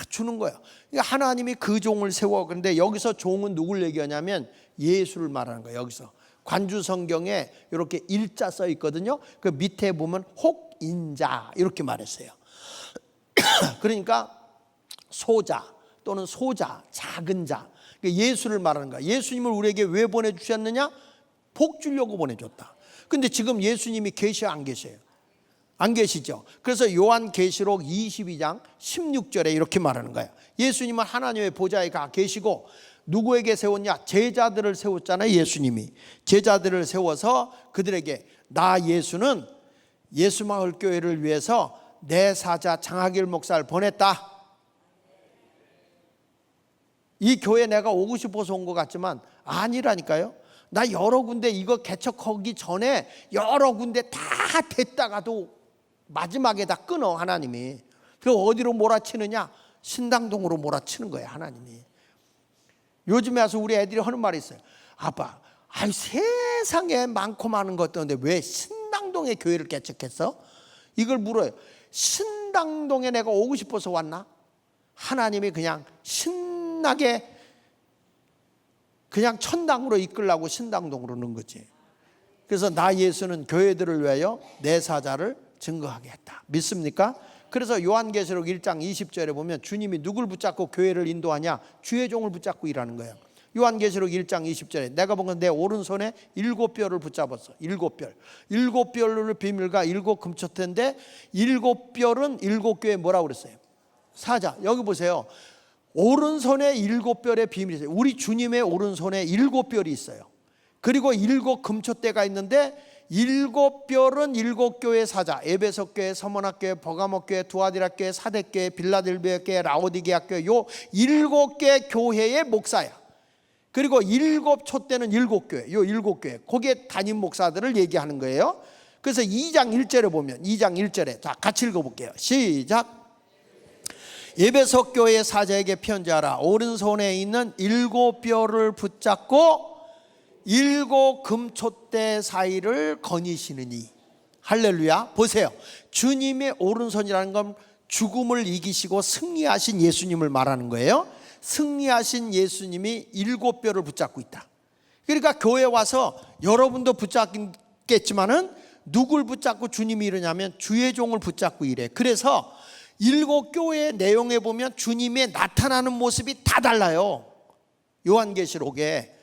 주는 거예요. 그러니까 하나님이 그 종을 세워. 그런데 여기서 종은 누굴 얘기하냐면 예수를 말하는 거예요. 여기서 관주 성경에 이렇게 일자 써 있거든요. 그 밑에 보면 혹인자 이렇게 말했어요. 그러니까 소자 또는 소자, 작은 자, 예수를 말하는 거야. 예수님을 우리에게 왜 보내주셨느냐? 복 주려고 보내줬다. 근데 지금 예수님이 계셔 안 계셔요? 안 계시죠. 그래서 요한계시록 22장 16절에 이렇게 말하는 거예요. 예수님은 하나님의 보좌에 가 계시고 누구에게 세웠냐? 제자들을 세웠잖아요. 예수님이 제자들을 세워서 그들에게 나 예수는 예수마을교회를 위해서 내 사자 장하길 목사를 보냈다. 이 교회 내가 오고 싶어서 온 것 같지만 아니라니까요. 나 여러 군데 이거 개척하기 전에 여러 군데 다 됐다가도 마지막에 다 끊어 하나님이. 그래서 어디로 몰아치느냐? 신당동으로 몰아치는 거예요 하나님이. 요즘에 와서 우리 애들이 하는 말이 있어요. 아빠, 세상에 많고 많은 것 같던데 왜 신당동에 교회를 개척했어? 이걸 물어요. 신당동에 내가 오고 싶어서 왔나? 하나님이 그냥 신나게 그냥 천당으로 이끌라고 신당동으로 넣은 거지. 그래서 나 예수는 교회들을 위하여 내 사자를 증거하게 했다. 믿습니까? 그래서 요한계시록 1장 20절에 보면 주님이 누굴 붙잡고 교회를 인도하냐? 주의 종을 붙잡고 일하는 거예요. 요한계시록 1장 20절에 내가 본 건 내 오른손에 7뼈를 붙잡았어. 7뼈. 7뼈를 비밀과 7 금초대인데 7뼈는 7교회 뭐라고 그랬어요? 사자. 여기 보세요. 오른손에 7뼈의 비밀이 있어요. 우리 주님의 오른손에 7뼈이 있어요. 그리고 7 금초대가 있는데 7뼈는 7교회 사자. 에베소교회, 서머나교회, 버가모교회, 두아디라교회, 사대교회, 빌라델비아교회, 라오디게아교회, 요 7개 교회의 목사야. 그리고 7 촛대는 7교회, 요 7교회, 거기에 담임 목사들을 얘기하는 거예요. 그래서 2장 1절에 보면 2장 1절에 자 같이 읽어볼게요. 시작. 에베소 교회의 사자에게 편지하라. 오른손에 있는 7뼈를 붙잡고 7 금촛대 사이를 거니시느니. 할렐루야. 보세요. 주님의 오른손이라는 건 죽음을 이기시고 승리하신 예수님을 말하는 거예요. 승리하신 예수님이 7뼈를 붙잡고 있다. 그러니까 교회 와서 여러분도 붙잡겠지만은 누굴 붙잡고 주님이 이러냐면 주의 종을 붙잡고 이래. 그래서 7교회의 내용에 보면 주님의 나타나는 모습이 다 달라요. 요한계시록에.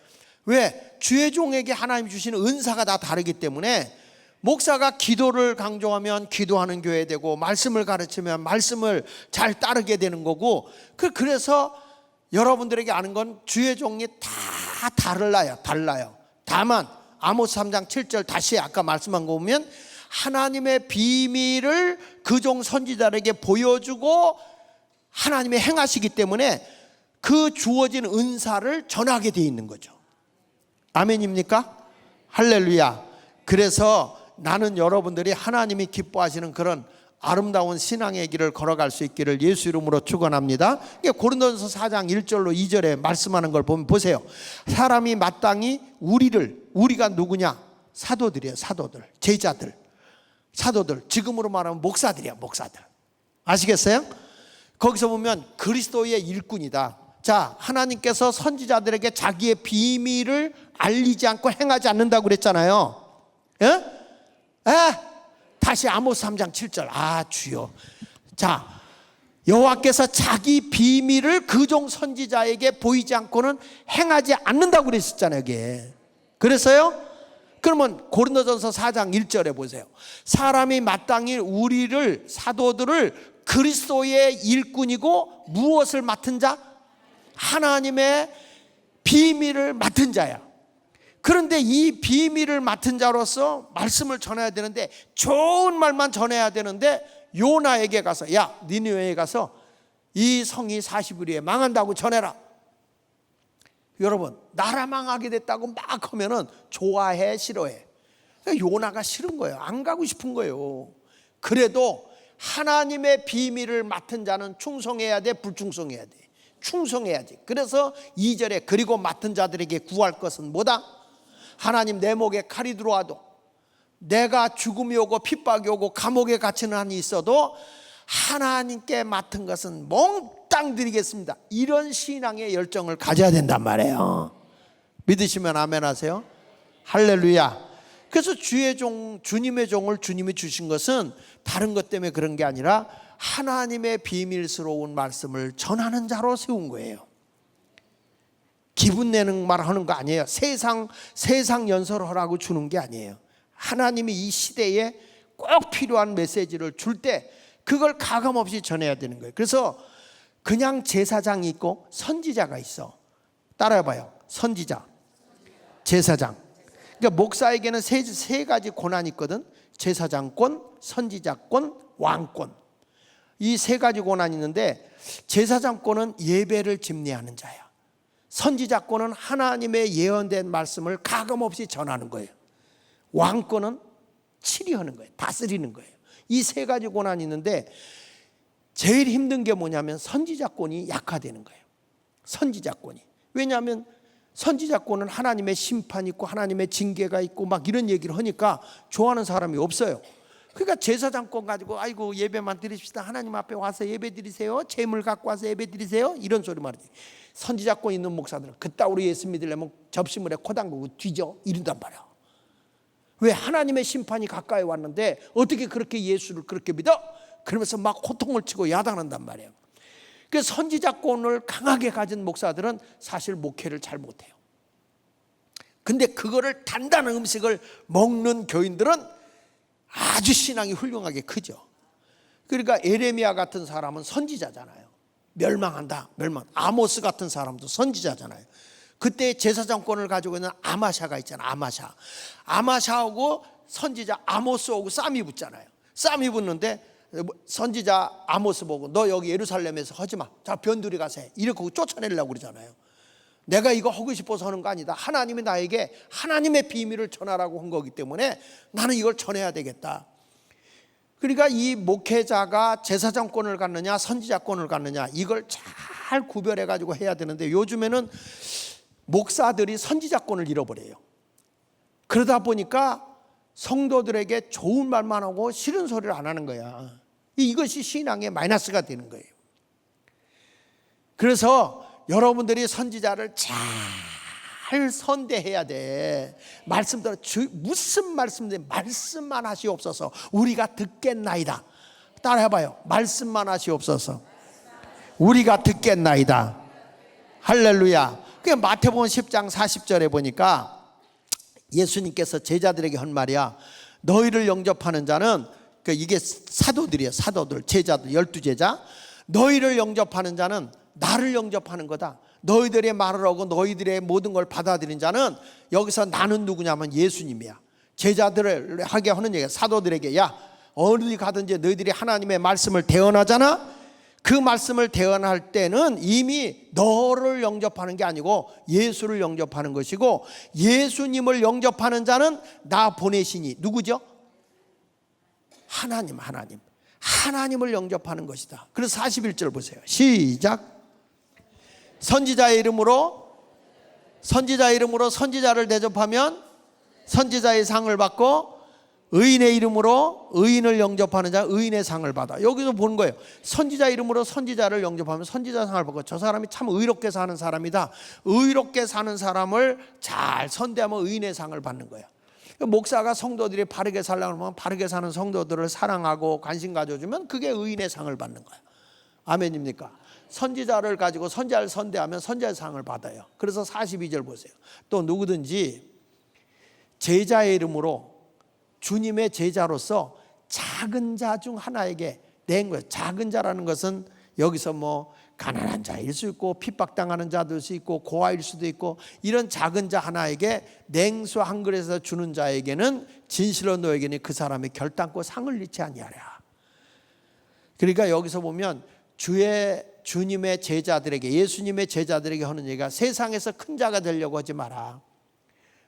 왜? 주의 종에게 하나님 주시는 은사가 다 다르기 때문에 목사가 기도를 강조하면 기도하는 교회 되고 말씀을 가르치면 말씀을 잘 따르게 되는 거고, 그래서 여러분들에게 아는 건 주의 종이 다 달라요. 다만 아모스 3장 7절 다시 아까 말씀한 거 보면 하나님의 비밀을 그 종 선지자에게 보여주고 하나님이 행하시기 때문에 그 주어진 은사를 전하게 돼 있는 거죠. 아멘입니까? 할렐루야. 그래서 나는 여러분들이 하나님이 기뻐하시는 그런 아름다운 신앙의 길을 걸어갈 수 있기를 예수 이름으로 축원합니다. 고린도전서 4장 1절로 2절에 말씀하는 걸 보면 보세요. 사람이 마땅히 우리가 누구냐? 사도들이에요. 사도들, 제자들, 사도들. 지금으로 말하면 목사들이야. 목사들. 아시겠어요? 거기서 보면 그리스도의 일꾼이다. 자, 하나님께서 선지자들에게 자기의 비밀을 알리지 않고 행하지 않는다고 그랬잖아요. 예? 다시 아모스 3장 7절. 주여. 자, 여호와께서 자기 비밀을 그 종 선지자에게 보이지 않고는 행하지 않는다고 그랬었잖아요. 이게. 그래서요, 그러면 고린도전서 4장 1절에 보세요. 사람이 마땅히 우리를 사도들을 그리스도의 일꾼이고 무엇을 맡은 자? 하나님의 비밀을 맡은 자야. 그런데 이 비밀을 맡은 자로서 말씀을 전해야 되는데, 좋은 말만 전해야 되는데, 요나에게 가서 야 니느웨에 가서 이 성이 40일 후에 망한다고 전해라. 여러분, 나라 망하게 됐다고 막 하면은 좋아해 싫어해? 요나가 싫은 거예요. 안 가고 싶은 거예요. 그래도 하나님의 비밀을 맡은 자는 충성해야 돼, 불충성해야 돼? 충성해야지. 그래서 2절에 그리고 맡은 자들에게 구할 것은 뭐다? 하나님, 내 목에 칼이 들어와도, 내가 죽음이 오고 핍박이 오고 감옥에 갇히는 한이 있어도 하나님께 맡은 것은 몽땅 드리겠습니다. 이런 신앙의 열정을 가져야 된단 말이에요. 믿으시면 아멘 하세요. 할렐루야. 그래서 주님의 종을 주님이 주신 것은 다른 것 때문에 그런 게 아니라 하나님의 비밀스러운 말씀을 전하는 자로 세운 거예요. 기분 내는 말 하는 거 아니에요. 세상 연설하라고 주는 게 아니에요. 하나님이 이 시대에 꼭 필요한 메시지를 줄 때 그걸 가감없이 전해야 되는 거예요. 그래서 그냥 제사장이 있고 선지자가 있어. 따라해봐요. 선지자, 제사장. 그러니까 목사에게는 세 가지 권한이 있거든. 제사장권, 선지자권, 왕권. 이 세 가지 권한이 있는데, 제사장권은 예배를 집례하는 자야. 선지자권은 하나님의 예언된 말씀을 가감없이 전하는 거예요. 왕권은 치리하는 거예요. 다스리는 거예요. 이 세 가지 권한이 있는데 제일 힘든 게 뭐냐면 선지자권이 약화되는 거예요. 선지자권이. 왜냐하면 선지자권은 하나님의 심판이 있고 하나님의 징계가 있고 막 이런 얘기를 하니까 좋아하는 사람이 없어요. 그러니까 제사장권 가지고 아이고 예배만 드립시다. 하나님 앞에 와서 예배 드리세요. 재물 갖고 와서 예배 드리세요. 이런 소리 말이지. 선지자권 있는 목사들은 그따위로 예수 믿으려면 접시물에 코 담그고 뒤져 이런단 말이야. 왜? 하나님의 심판이 가까이 왔는데 어떻게 그렇게 예수를 그렇게 믿어? 그러면서 막 호통을 치고 야단한단 말이에요. 그래서 선지자권을 강하게 가진 목사들은 사실 목회를 잘 못해요. 근데 그거를 단단한 음식을 먹는 교인들은 아주 신앙이 훌륭하게 크죠. 그러니까 에레미야 같은 사람은 선지자잖아요. 멸망한다, 멸망. 아모스 같은 사람도 선지자잖아요. 그때 제사장권을 가지고 있는 아마샤가 있잖아요. 아마샤하고 선지자 아모스하고 싸움이 붙잖아요. 싸움이 붙는데 선지자 아모스 보고 너 여기 예루살렘에서 하지 마. 자, 변두리 가서 해. 이렇게 쫓아내려고 그러잖아요. 내가 이거 하고 싶어서 하는 거 아니다. 하나님이 나에게 하나님의 비밀을 전하라고 한 거기 때문에 나는 이걸 전해야 되겠다. 그러니까 이 목회자가 제사장권을 갖느냐 선지자권을 갖느냐 이걸 잘 구별해 가지고 해야 되는데, 요즘에는 목사들이 선지자권을 잃어버려요. 그러다 보니까 성도들에게 좋은 말만 하고 싫은 소리를 안 하는 거야. 이것이 신앙의 마이너스가 되는 거예요. 그래서 여러분들이 선지자를 잘 선대해야 돼. 말씀대로 무슨 말씀인데 말씀만 하시옵소서. 우리가 듣겠나이다. 따라해봐요. 말씀만 하시옵소서. 우리가 듣겠나이다. 할렐루야. 그 마태복음 10장 40절에 보니까 예수님께서 제자들에게 한 말이야. 너희를 영접하는 자는, 이게 사도들이에요. 사도들, 제자들, 12제자. 너희를 영접하는 자는 나를 영접하는 거다. 너희들의 말을 하고 너희들의 모든 걸 받아들인 자는, 여기서 나는 누구냐면 예수님이야. 제자들을 하게 하는 얘기야. 사도들에게 야 어디 가든지 너희들이 하나님의 말씀을 대언하잖아. 그 말씀을 대언할 때는 이미 너를 영접하는 게 아니고 예수를 영접하는 것이고, 예수님을 영접하는 자는 나 보내시니 누구죠? 하나님을 영접하는 것이다. 그래서 41절 보세요. 시작. 선지자의 이름으로 선지자를 대접하면 선지자의 상을 받고, 의인의 이름으로 의인을 영접하는 자 의인의 상을 받아. 여기서 보는 거예요. 선지자 이름으로 선지자를 영접하면 선지자 상을 받고, 저 사람이 참 의롭게 사는 사람이다. 의롭게 사는 사람을 잘 선대하면 의인의 상을 받는 거야. 목사가 성도들이 바르게 살려고 하면 바르게 사는 성도들을 사랑하고 관심 가져주면 그게 의인의 상을 받는 거야. 아멘입니까? 선지자를 가지고 선지자를 선대하면 선지자의 상을 받아요. 그래서 42절 보세요. 또 누구든지 제자의 이름으로 주님의 제자로서 작은 자 중 하나에게 낸 거예요. 작은 자라는 것은 여기서 뭐 가난한 자일 수 있고 핍박당하는 자도 수 있고 고아일 수도 있고, 이런 작은 자 하나에게 냉수 한 그릇에서 주는 자에게는 진실로 너에게는 그 사람의 결단코 상을 잃지 아니하랴. 그러니까 여기서 보면 주님의 제자들에게, 예수님의 제자들에게 하는 얘기가, 세상에서 큰 자가 되려고 하지 마라.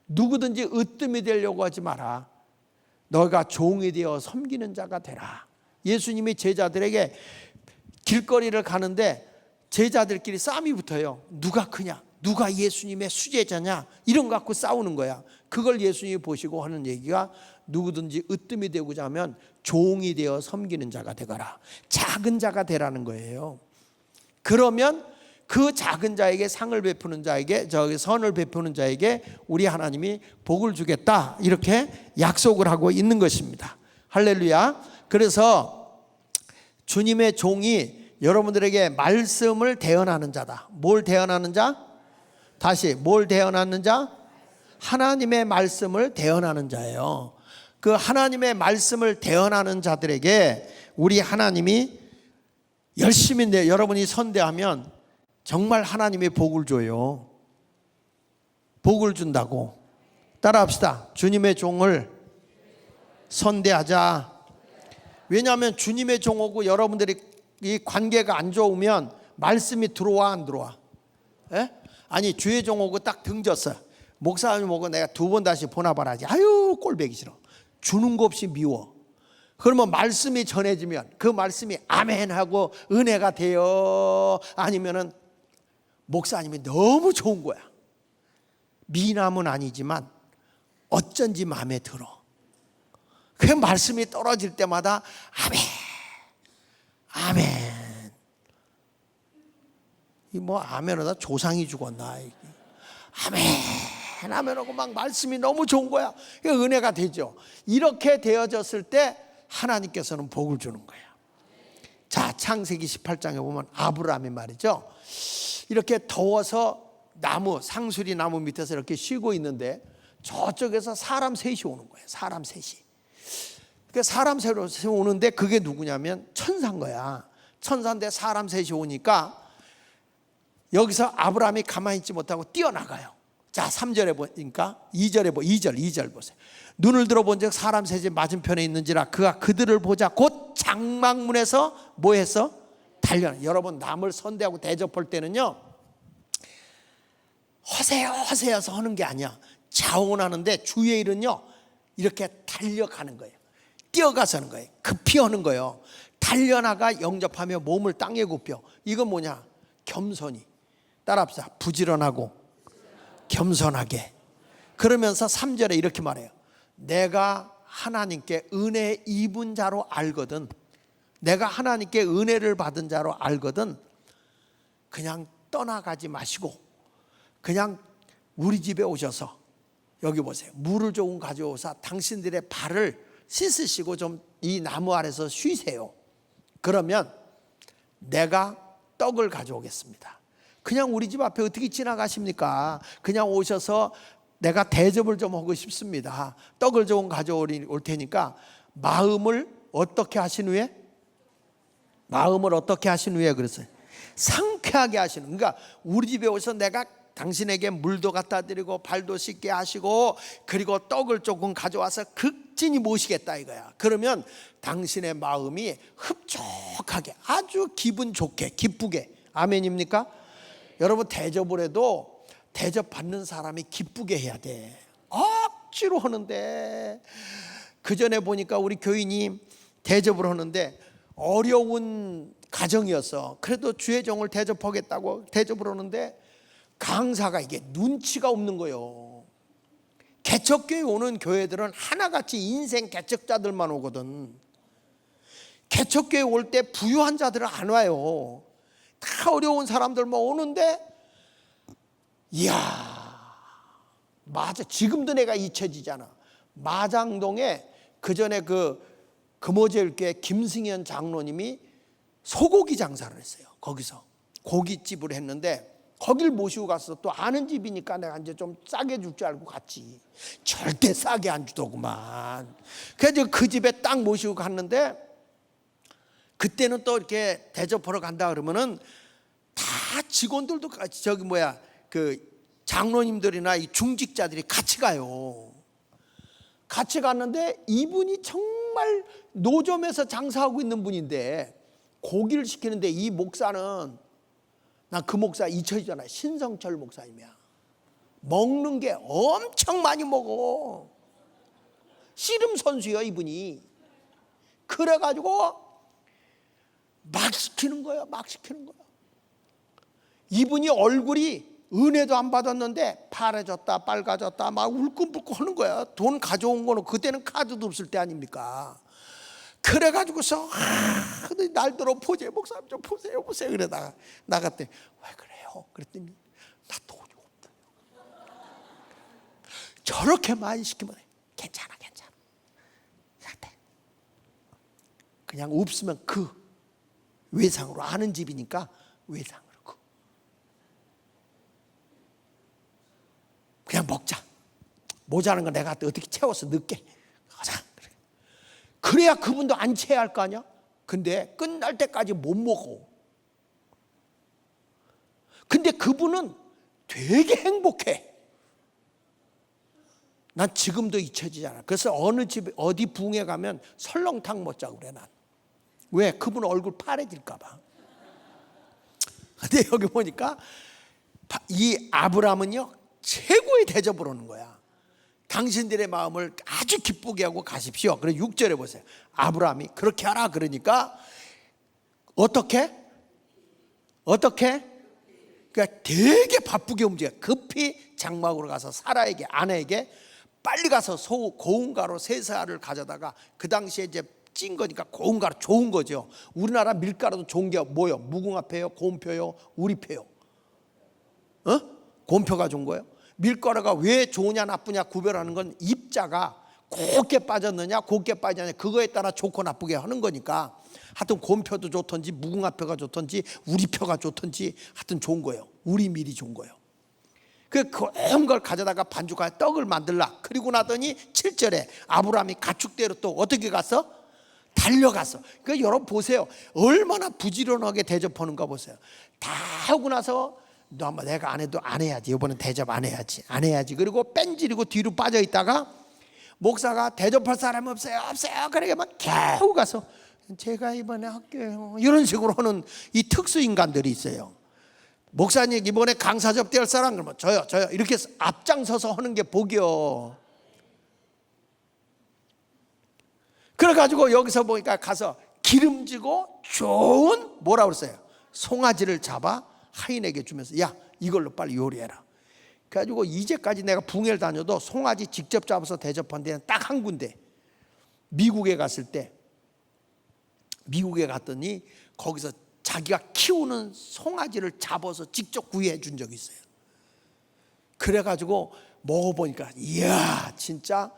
누구든지 으뜸이 되려고 하지 마라. 너가 종이 되어 섬기는 자가 되라. 예수님이 제자들에게 길거리를 가는데 제자들끼리 싸움이 붙어요. 누가 크냐, 누가 예수님의 수제자냐, 이런 거 갖고 싸우는 거야. 그걸 예수님이 보시고 하는 얘기가, 누구든지 으뜸이 되고자 하면 종이 되어 섬기는 자가 되거라. 작은 자가 되라는 거예요. 그러면 그 작은 자에게 상을 베푸는 자에게, 선을 베푸는 자에게 우리 하나님이 복을 주겠다, 이렇게 약속을 하고 있는 것입니다. 할렐루야. 그래서 주님의 종이 여러분들에게 말씀을 대언하는 자다. 뭘 대언하는 자? 다시, 뭘 대언하는 자? 하나님의 말씀을 대언하는 자예요. 그 하나님의 말씀을 대언하는 자들에게 우리 하나님이 열심히 여러분이 선대하면 정말 하나님의 복을 줘요. 복을 준다고. 따라합시다. 주님의 종을 선대하자. 왜냐하면 주님의 종하고 여러분들이 이 관계가 안 좋으면 말씀이 들어와 안 들어와? 에? 아니, 주의 종하고 딱 등졌어. 목사님 오고 내가 2번 다시 보나봐라지. 아유, 꼴보기 싫어. 주는 거 없이 미워. 그러면 말씀이 전해지면 그 말씀이 아멘하고 은혜가 돼요? 아니면은 목사님이 너무 좋은 거야. 미남은 아니지만 어쩐지 마음에 들어. 그 말씀이 떨어질 때마다 아멘, 아멘. 이 뭐 아멘하다 조상이 죽었나? 아멘, 아멘하고 막 말씀이 너무 좋은 거야. 은혜가 되죠. 이렇게 되어졌을 때 하나님께서는 복을 주는 거예요. 자, 창세기 18장에 보면 아브라함이 말이죠, 이렇게 더워서 나무, 상수리 나무 밑에서 이렇게 쉬고 있는데 저쪽에서 사람 셋이 오는 거예요. 사람 셋이. 그 사람 셋이 오는데 그게 누구냐면 천사인 거야. 천사인데 사람 셋이 오니까 여기서 아브라함이 가만히 있지 못하고 뛰어나가요. 자, 3절에 보니까 2절 보세요. 눈을 들어본 적 사람 셋이 맞은편에 있는지라 그가 그들을 보자 곧 장막문에서 뭐 했어? 달려나. 여러분, 남을 선대하고 대접할 때는요, 허세허세해서 하는 게 아니야. 자원하는데 주의 일은요, 이렇게 달려가는 거예요. 뛰어가서 하는 거예요. 급히 하는 거예요. 달려나가 영접하며 몸을 땅에 굽혀. 이건 뭐냐? 겸손히. 따라합시다. 부지런하고 겸손하게. 그러면서 3절에 이렇게 말해요. 내가 하나님께 은혜 입은 자로 알거든. 내가 하나님께 은혜를 받은 자로 알거든. 그냥 떠나가지 마시고 그냥 우리 집에 오셔서 여기 보세요. 물을 조금 가져오사 당신들의 발을 씻으시고 좀 이 나무 아래서 쉬세요. 그러면 내가 떡을 가져오겠습니다. 그냥 우리 집 앞에 어떻게 지나가십니까? 그냥 오셔서 내가 대접을 좀 하고 싶습니다. 떡을 좀 가져올 테니까 마음을 어떻게 하신 후에? 마음을 어떻게 하신 후에 그랬어요? 상쾌하게 하시는. 그러니까 우리 집에 오셔서 내가 당신에게 물도 갖다 드리고 발도 씻게 하시고 그리고 떡을 조금 가져와서 극진히 모시겠다 이거야. 그러면 당신의 마음이 흡족하게 아주 기분 좋게 기쁘게. 아멘입니까? 여러분, 대접을 해도 대접 받는 사람이 기쁘게 해야 돼. 억지로 하는데, 그 전에 보니까 우리 교인이 대접을 하는데 어려운 가정이었어. 그래도 주의 종을 대접하겠다고 대접을 하는데 강사가 이게 눈치가 없는 거예요. 개척교회 오는 교회들은 하나같이 인생 개척자들만 오거든. 개척교회 올 때 부유한 자들은 안 와요. 다 어려운 사람들만 오는데, 이야, 맞아. 지금도 내가 잊혀지잖아. 마장동에 그 전에 그 금오제일교회 김승현 장로님이 소고기 장사를 했어요. 거기서 고깃집을 했는데 거길 모시고 갔어. 또 아는 집이니까 내가 이제 좀 싸게 줄 줄 알고 갔지. 절대 싸게 안 주더구만. 그래서 그 집에 딱 모시고 갔는데, 그때는 또 이렇게 대접하러 간다 그러면은 다 직원들도 저기 그 장로님들이나 이 중직자들이 같이 가요. 같이 갔는데 이분이 정말 노점에서 장사하고 있는 분인데 고기를 시키는데, 이 목사는, 나 그 목사 잊혀지잖아. 신성철 목사님이야. 먹는 게 엄청 많이 먹어. 씨름 선수야 이분이. 그래가지고 막 시키는 거야. 막 시키는 거야. 이분이 얼굴이 은혜도 안 받았는데 파래졌다 빨가졌다 막 울끈불끈 하는 거야. 돈 가져온 거는 그때는 카드도 없을 때 아닙니까? 그래가지고서 날들어 보세요. 목사님 좀 보세요. 그러다가 나갔더니 왜 그래요? 그랬더니 나 돈이 없다. 저렇게 많이 시키면 괜찮아. 그냥 없으면 그 외상으로, 아는 집이니까 외상으로 그냥 먹자. 모자란 거 내가 어떻게 채워서 넣게. 가자. 그래야 그분도 안 체할 거 아니야? 근데 끝날 때까지 못 먹어. 근데 그분은 되게 행복해. 난 지금도 잊혀지잖아. 그래서 어느 집에 어디 부흥회 가면 설렁탕 먹자고 그래 난. 왜? 그분 얼굴 파래질까 봐. 근데 여기 보니까 이 아브라함은요 최고의 대접을 하는 거야. 당신들의 마음을 아주 기쁘게 하고 가십시오. 그래서 6절에 보세요. 아브라함이 그렇게 하라 그러니까 어떻게? 그러니까 되게 바쁘게 움직여. 급히 장막으로 가서 사라에게, 아내에게 빨리 가서 고운 가루 3세알을 가져다가, 그 당시에 이제 찐 거니까 고운 가루 좋은 거죠. 우리나라 밀가루도 좋은 게 뭐요? 무궁화표요, 고운표요, 우리표요. 고운표가 좋은 거예요. 밀가루가 왜 좋으냐 나쁘냐 구별하는 건 입자가 곱게 빠졌느냐 곱게 빠지느냐 그거에 따라 좋고 나쁘게 하는 거니까, 하여튼 고운표도 좋던지 무궁화표가 좋던지 우리표가 좋던지 하여튼 좋은 거예요. 우리밀이 좋은 거예요. 그 고운 걸 가져다가 반죽하여 떡을 만들라. 그리고 나더니 7절에 아브라함이 가축대로 또 어떻게 갔어? 달려갔어. 그 여러분 보세요. 얼마나 부지런하게 대접하는가 보세요. 다 하고 나서 너 한번 내가 안 해도 안 해야지. 이번엔 대접 안 해야지. 그리고 뺀질이고 뒤로 빠져 있다가 목사가 대접할 사람이 없어요. 그러게 막 겨우 가서 제가 이번에 할게요. 이런 식으로 하는 이 특수 인간들이 있어요. 목사님 이번에 강사 접대할 사람 그러면 저요 이렇게 앞장서서 하는 게 복이요. 그래가지고 여기서 보니까 가서 기름지고 좋은 뭐라 그랬어요? 송아지를 잡아 하인에게 주면서 야 이걸로 빨리 요리해라. 그래가지고 이제까지 내가 붕해를 다녀도 송아지 직접 잡아서 대접한 데는 딱 한 군데. 미국에 갔을 때, 미국에 갔더니 거기서 자기가 키우는 송아지를 잡아서 직접 구이해 준 적이 있어요. 그래가지고 먹어보니까 이야 진짜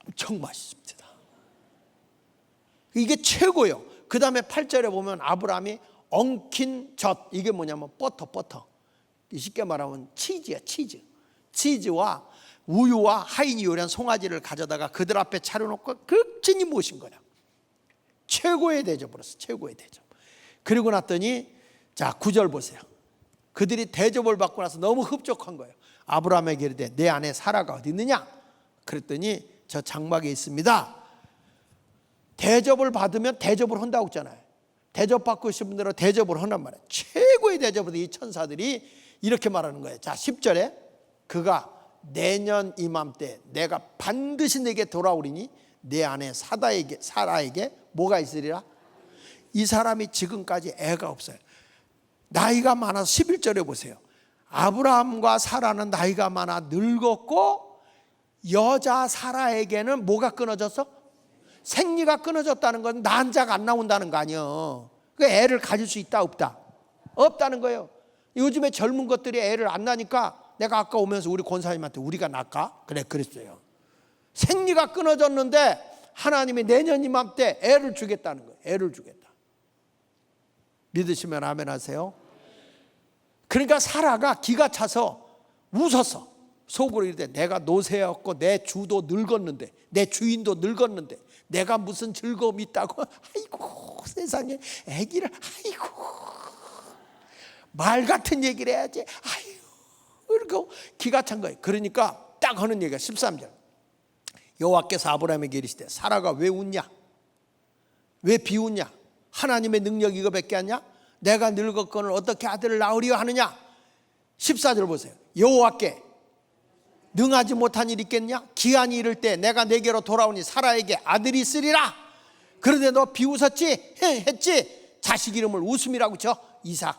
엄청 맛있습니다. 이게 최고예요. 그 다음에 8절에 보면 아브라함이 엉킨 젖, 이게 뭐냐면 버터. 쉽게 말하면 치즈야. 치즈와 우유와 하인이 요리한 송아지를 가져다가 그들 앞에 차려놓고 극진히 모신 거야. 최고의 대접을 했어. 최고의 대접. 그리고 났더니 자 9절 보세요. 그들이 대접을 받고 나서 너무 흡족한 거예요. 아브라함에게 이르되 내 아내 사라가 어디 있느냐? 그랬더니 저 장막에 있습니다. 대접을 받으면 대접을 한다고 했잖아요. 대접받고 싶은 분들은 대접을 한단 말이에요. 최고의 대접을 이 천사들이 이렇게 말하는 거예요. 자 10절에 그가 내년 이맘때 내가 반드시 내게 돌아오리니 내 아내 사라에게 뭐가 있으리라? 이 사람이 지금까지 애가 없어요. 나이가 많아서 11절에 보세요. 아브라함과 사라는 나이가 많아 늙었고 여자 사라에게는 뭐가 끊어졌어? 생리가 끊어졌다는 건 난자가 안 나온다는 거 아니에요. 그 애를 가질 수 있다 없다? 없다는 거예요. 요즘에 젊은 것들이 애를 안 나니까 내가 아까 오면서 우리 권사님한테 우리가 낳을까? 그랬어요. 생리가 끊어졌는데 하나님이 내년 이맘때 애를 주겠다는 거예요. 애를 주겠다. 믿으시면 아멘 하세요. 그러니까 사라가 기가 차서 웃었어. 속으로 이르되 내가 노새였고 내 주도 늙었는데, 내 주인도 늙었는데 내가 무슨 즐거움이 있다고. 아이고 세상에, 아기를, 아이고 말 같은 얘기를 해야지. 아이고, 그리고 기가 찬 거예요. 그러니까 딱 하는 얘기가 13절. 여호와께서 아브라함에게 이르시되 사라가 왜 웃냐, 왜 비웃냐, 하나님의 능력이 이거밖에 하냐, 내가 늙었거늘 어떻게 아들을 낳으리요 하느냐. 14절 보세요. 여호와께 능하지 못한 일이 있겠냐? 기한이 이를 때 내가 내게로 돌아오니 사라에게 아들이 있으리라. 그런데 너 비웃었지? 했지? 자식 이름을 웃음이라고 쳐. 이삭.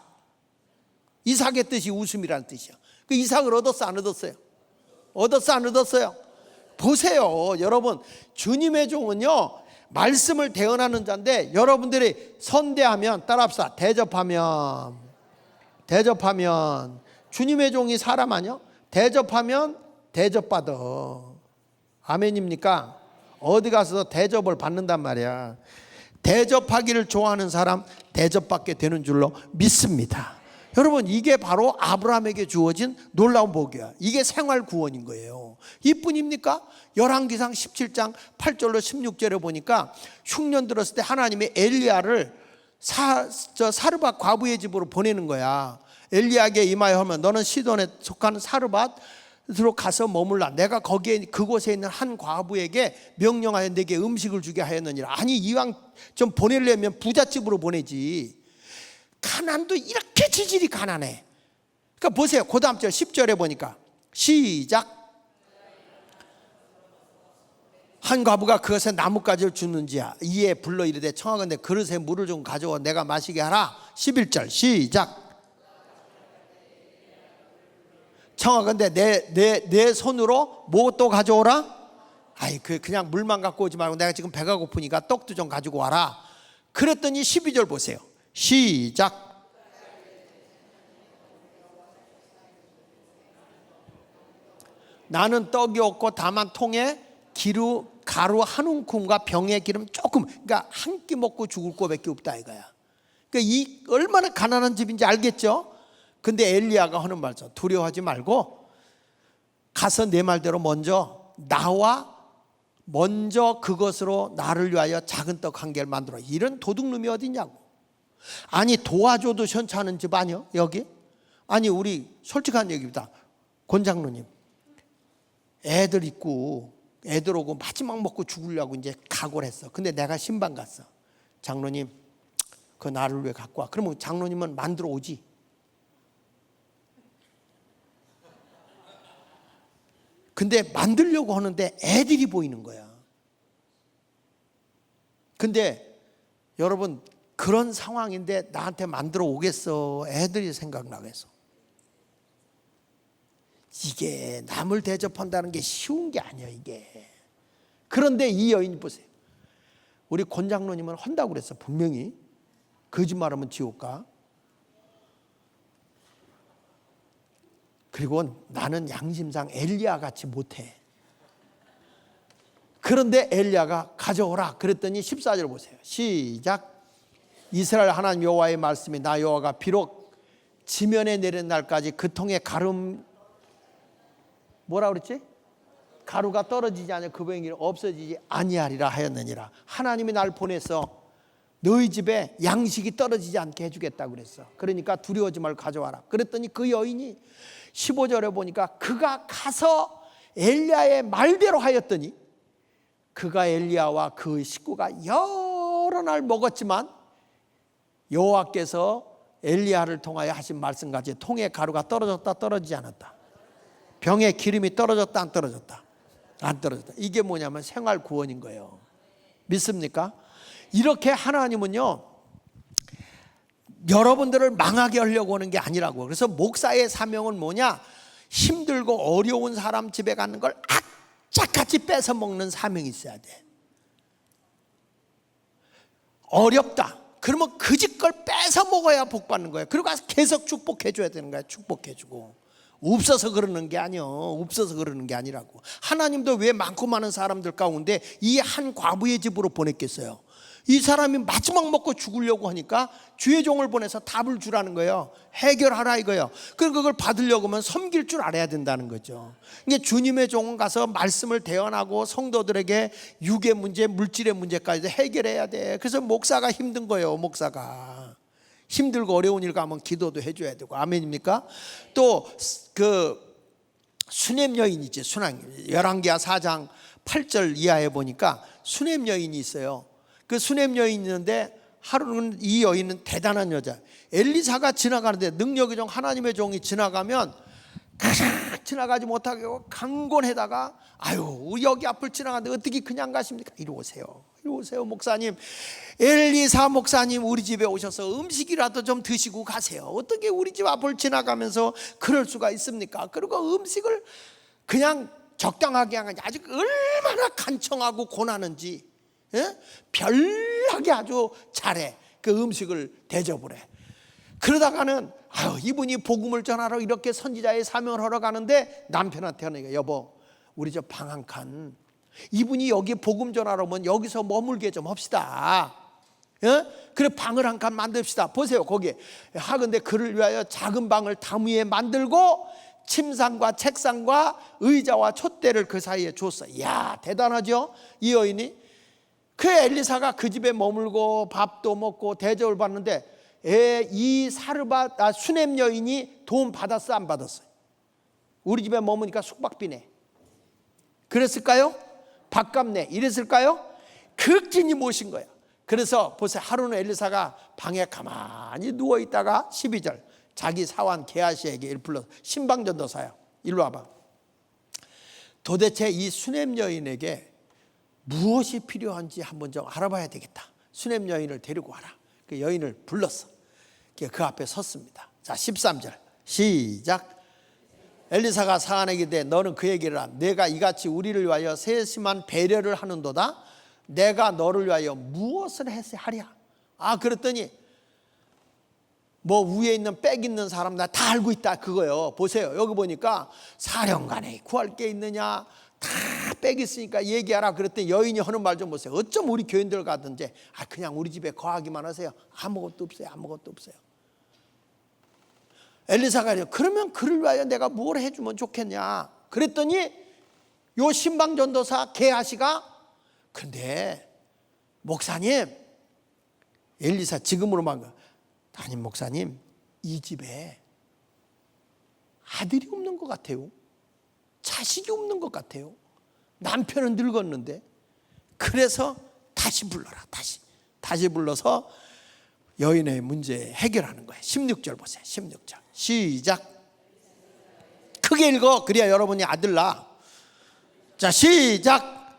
이삭의 뜻이 웃음이라는 뜻이야. 그 이삭을 얻었어 안 얻었어요? 얻었어 안 얻었어요? 보세요 여러분, 주님의 종은요 말씀을 대언하는 자인데, 여러분들이 선대하면, 따라합시다, 대접하면 주님의 종이 사람 아니요? 대접하면 대접받아. 아멘입니까? 어디 가서 대접을 받는단 말이야. 대접하기를 좋아하는 사람 대접받게 되는 줄로 믿습니다. 여러분, 이게 바로 아브라함에게 주어진 놀라운 복이야. 이게 생활 구원인 거예요. 이뿐입니까? 열왕기상 17장 8절로 16절에 보니까 흉년 들었을 때 하나님이 엘리야를 사르밧 과부의 집으로 보내는 거야. 엘리야에게 임하여 하면 너는 시돈에 속한 사르밧으로 가서 머물라. 내가 거기에 그곳에 있는 한 과부에게 명령하여 내게 음식을 주게 하였느니라. 아니 이왕 좀 보내려면 부잣집으로 보내지. 가난도 이렇게 지질이 가난해. 그러니까 보세요. 그 다음 절 10절에 보니까 시작. 한 과부가 그것에 나뭇가지를 주는지야. 이에 불러 이르되 청하건대 그릇에 물을 좀 가져와 내가 마시게 하라. 11절 시작. 청하건대 내 손으로 뭐 또 가져오라. 아이 그냥 물만 갖고 오지 말고 내가 지금 배가 고프니까 떡도 좀 가지고 와라. 그랬더니 12절 보세요. 시작. 나는 떡이 없고 다만 통에 가루 한 움큼과 병에 기름 조금, 그러니까 한 끼 먹고 죽을 거밖에 없다 이거야. 그러니까 이 얼마나 가난한 집인지 알겠죠? 근데 엘리야가 하는 말씀, 두려워하지 말고 가서 내 말대로 먼저 그것으로 나를 위하여 작은 떡 한 개를 만들어. 이런 도둑놈이 어디냐고. 아니 도와줘도 현찮은 집 아니요 여기? 아니 우리 솔직한 얘기입니다. 권장로님, 애들 있고 애들 오고 마지막 먹고 죽으려고 이제 각오를 했어. 근데 내가 신방 갔어. 장로님 그 나를 왜 갖고 와. 그러면 장로님은 만들어 오지. 근데 만들려고 하는데 애들이 보이는 거야. 근데 여러분 그런 상황인데 나한테 만들어 오겠어? 애들이 생각나겠어. 이게 남을 대접한다는 게 쉬운 게 아니야 이게. 그런데 이 여인 보세요. 우리 권장로님은 한다고 그랬어. 분명히. 거짓말하면 지옥 가. 그리고 나는 양심상 엘리야 같이 못해. 그런데 엘리야가 가져오라 그랬더니 14절 보세요. 시작. 이스라엘 하나님 여호와의 말씀이 나 여호와가 비록 지면에 내린 날까지 그 통에 뭐라 그랬지? 가루가 떨어지지 않아 그 병이 없어지지 아니하리라 하였느니라. 하나님이 날 보내서 너희 집에 양식이 떨어지지 않게 해주겠다고 그랬어. 그러니까 두려워하지 말고 가져와라. 그랬더니 그 여인이 15절에 보니까 그가 가서 엘리야의 말대로 하였더니 그가 엘리야와 그 식구가 여러 날 먹었지만 여호와께서 엘리야를 통하여 하신 말씀같이 통에 가루가 떨어졌다 떨어지지 않았다. 병에 기름이 떨어졌다 안 떨어졌다. 안 떨어졌다. 이게 뭐냐면 생활 구원인 거예요. 믿습니까? 이렇게 하나님은요 여러분들을 망하게 하려고 하는 게 아니라고. 그래서 목사의 사명은 뭐냐? 힘들고 어려운 사람 집에 가는 걸 악착같이 뺏어 먹는 사명이 있어야 돼. 어렵다 그러면 그 집 걸 뺏어 먹어야 복 받는 거예요. 그리고 가서 계속 축복해 줘야 되는 거야. 축복해 주고. 없어서 그러는 게 아니요. 없어서 그러는 게 아니라고. 하나님도 왜 많고 많은 사람들 가운데 이 한 과부의 집으로 보냈겠어요? 이 사람이 마지막 먹고 죽으려고 하니까 주의 종을 보내서 답을 주라는 거예요. 해결하라 이거예요. 그럼 그걸 받으려고 하면 섬길 줄 알아야 된다는 거죠. 이게 주님의 종은 가서 말씀을 대언하고 성도들에게 육의 문제, 물질의 문제까지 해결해야 돼. 그래서 목사가 힘든 거예요. 목사가 힘들고 어려운 일 가면 기도도 해줘야 되고. 아멘입니까? 또 그 수냄 여인이지. 열왕기하 4장 8절 이하에 보니까 수냄 여인이 있어요. 그 수냄 여인이 있는데 하루는 이 여인은 대단한 여자. 엘리사가 지나가는데 능력의 종 하나님의 종이 지나가면 지나가지 못하게 강권해다가 아유 여기 앞을 지나가는데 어떻게 그냥 가십니까? 이리 오세요. 이리 오세요 목사님. 엘리사 목사님 우리 집에 오셔서 음식이라도 좀 드시고 가세요. 어떻게 우리 집 앞을 지나가면서 그럴 수가 있습니까? 그리고 음식을 그냥 적당하게 하는 아주 얼마나 간청하고 권하는지 별나게 아주 잘해. 그 음식을 대접을 해. 그러다가는 아유 이분이 복음을 전하러 이렇게 선지자의 사명을 하러 가는데 남편한테 하는 거예요. 여보 우리 저 방 한 칸 이분이 여기 복음 전하러 오면 여기서 머물게 좀 합시다. 그래 방을 한 칸 만듭시다. 보세요 거기에 하건대 그를 위하여 작은 방을 담 위에 만들고 침상과 책상과 의자와 촛대를 그 사이에 줬어. 이야 대단하죠 이 여인이. 그 엘리사가 그 집에 머물고 밥도 먹고 대접을 받는데 이 수냄 여인이 도움 받았어 안 받았어요? 우리 집에 머무니까 숙박비네. 그랬을까요? 밥값 내 이랬을까요? 극진히 모신 거야. 그래서 보세요 하루는 엘리사가 방에 가만히 누워있다가 12절 자기 사환 게하시에게 일 불러서 신방전도사야 일로 와봐. 도대체 이 수냄 여인에게 무엇이 필요한지 한번 좀 알아봐야 되겠다. 수냄 여인을 데리고 와라. 그 여인을 불렀어. 그 앞에 섰습니다. 자 13절 시작. 엘리사가 사안에게 이르되 너는 그에게 이르라 내가 이같이 우리를 위하여 세심한 배려를 하는도다. 내가 너를 위하여 무엇을 하랴. 그랬더니 뭐 위에 있는 빽 있는 사람 나 다 알고 있다 그거요. 보세요 여기 보니까 사령관에 구할 게 있느냐 다 빽 있으니까 얘기하라. 그랬더니 여인이 하는 말 좀 보세요. 어쩜 우리 교인들 가든지 그냥 우리 집에 거하기만 하세요. 아무것도 없어요. 아무것도 없어요. 엘리사가 그러면 그를 위하여 내가 뭘 해주면 좋겠냐. 그랬더니 요 신방전도사 게하시가 근데 목사님 엘리사 지금으로만 아님 목사님 이 집에 아들이 없는 것 같아요. 자식이 없는 것 같아요. 남편은 늙었는데. 그래서 다시 불러라. 다시 불러서 여인의 문제 해결하는 거예요. 16절 보세요. 16절 시작. 크게 읽어. 그래야 여러분이 아들 낳아. 자 시작.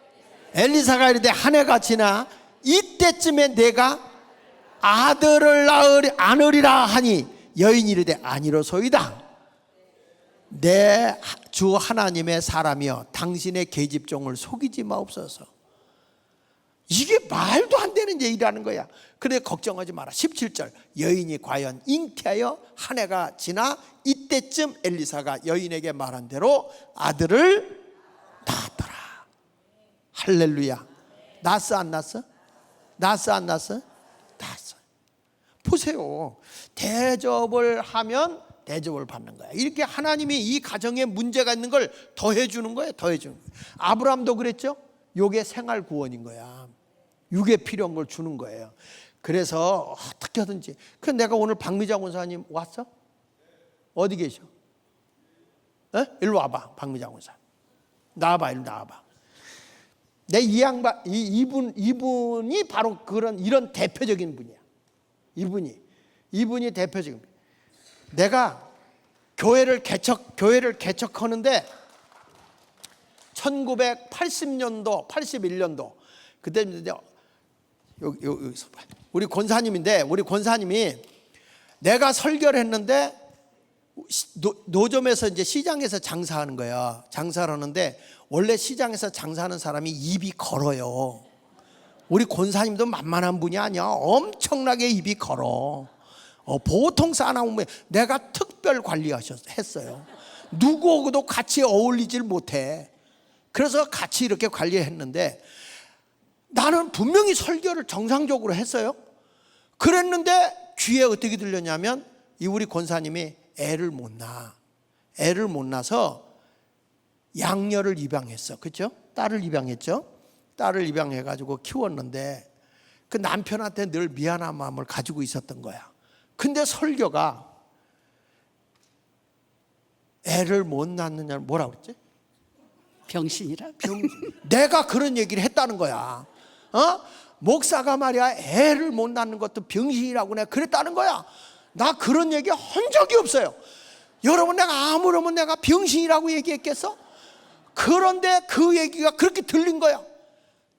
엘리사가 이르되 한 해가 지나 이때쯤에 내가 아들을 안으리라 하니 여인이 이르되 아니로소이다. 내 주 하나님의 사람이여 당신의 계집종을 속이지 마옵소서. 이게 말도 안 되는 얘기라는 거야. 그래 걱정하지 마라. 17절 여인이 과연 잉태하여 한 해가 지나 이때쯤 엘리사가 여인에게 말한 대로 아들을 낳았더라. 할렐루야. 낳았어 안 낳았어? 낳았어 안 낳았어? 낳았어. 보세요. 대접을 하면 대접을 받는 거야. 이렇게 하나님이 이 가정에 문제가 있는 걸 더해주는 거예요. 더해주는 거예요. 아브라함도 그랬죠. 이게 생활 구원인 거야. 육에 필요한 걸 주는 거예요. 그래서 어떻게 하든지. 그래서 내가 오늘 박미장 원사님 왔어? 어디 계셔? 일로 와봐. 박미장 원사 나와봐. 일로 나와봐. 내 이 양반 이분이 바로 이런 대표적인 분이야. 이분이 대표적인 분. 내가 교회를 개척하는데 1980년도 81년도 그때 여기서 우리 권사님인데 우리 권사님이 내가 설교를 했는데 노점에서 이제 시장에서 장사하는 거야. 장사를 하는데 원래 시장에서 장사하는 사람이 입이 걸어요. 우리 권사님도 만만한 분이 아니야. 엄청나게 입이 걸어. 보통 사나우면 내가 특별 관리했어요. 누구하고도 같이 어울리질 못해. 그래서 같이 이렇게 관리했는데 나는 분명히 설교를 정상적으로 했어요. 그랬는데 귀에 어떻게 들렸냐면 이 우리 권사님이 애를 못 낳아서 양녀를 입양했어. 그렇죠? 딸을 입양했죠. 딸을 입양해가지고 키웠는데 그 남편한테 늘 미안한 마음을 가지고 있었던 거야. 근데 설교가 애를 못 낳느냐는 뭐라 그랬지? 병신이라. 내가 그런 얘기를 했다는 거야. 목사가 말이야 애를 못 낳는 것도 병신이라고 내가 그랬다는 거야. 나 그런 얘기 한 적이 없어요. 여러분, 내가 아무러면 내가 병신이라고 얘기했겠어? 그런데 그 얘기가 그렇게 들린 거야.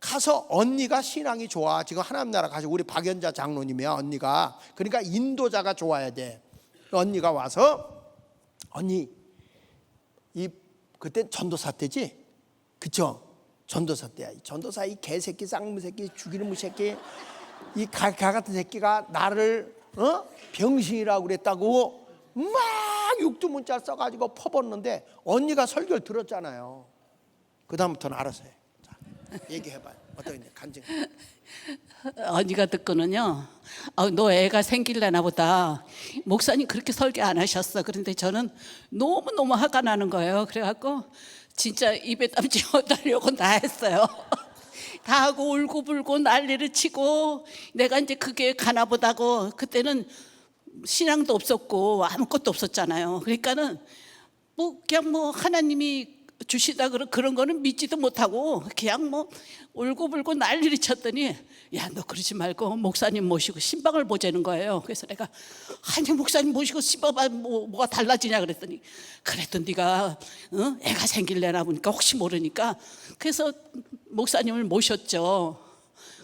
가서 언니가 신앙이 좋아. 지금 하나님 나라 가서 우리 박연자 장로님이야, 언니가. 그러니까 인도자가 좋아야 돼. 언니가 와서, 언니, 그때 전도사 때지? 그쵸? 전도사 때야. 전도사 이 개새끼, 쌍무새끼, 죽이는 무새끼, 이 가 같은 새끼가 나를 병신이라고 그랬다고 막 육두문자 써가지고 퍼붓는데 언니가 설교를 들었잖아요. 그 다음부터는 알아서 해. 자, 얘기해봐요. 어떠냐, 간증. 언니가 듣고는요, 너 애가 생길래나 보다. 목사님 그렇게 설교 안 하셨어. 그런데 저는 너무너무 화가 나는 거예요. 그래갖고 진짜 입에 땀 지워달라고 다 했어요. 다 하고 울고불고 난리를 치고, 내가 이제 그게 가나 보다고. 그때는 신앙도 없었고 아무것도 없었잖아요. 그러니까는 그냥 하나님이 주시다 그런 거는 믿지도 못하고 그냥 울고불고 난리를 쳤더니, 야, 너 그러지 말고 목사님 모시고 신방을 보자는 거예요. 그래서 내가, 아니 목사님 모시고 신방봐 뭐가 달라지냐 그랬더니, 그래도 네가 애가 생길래나 보니까 혹시 모르니까. 그래서 목사님을 모셨죠.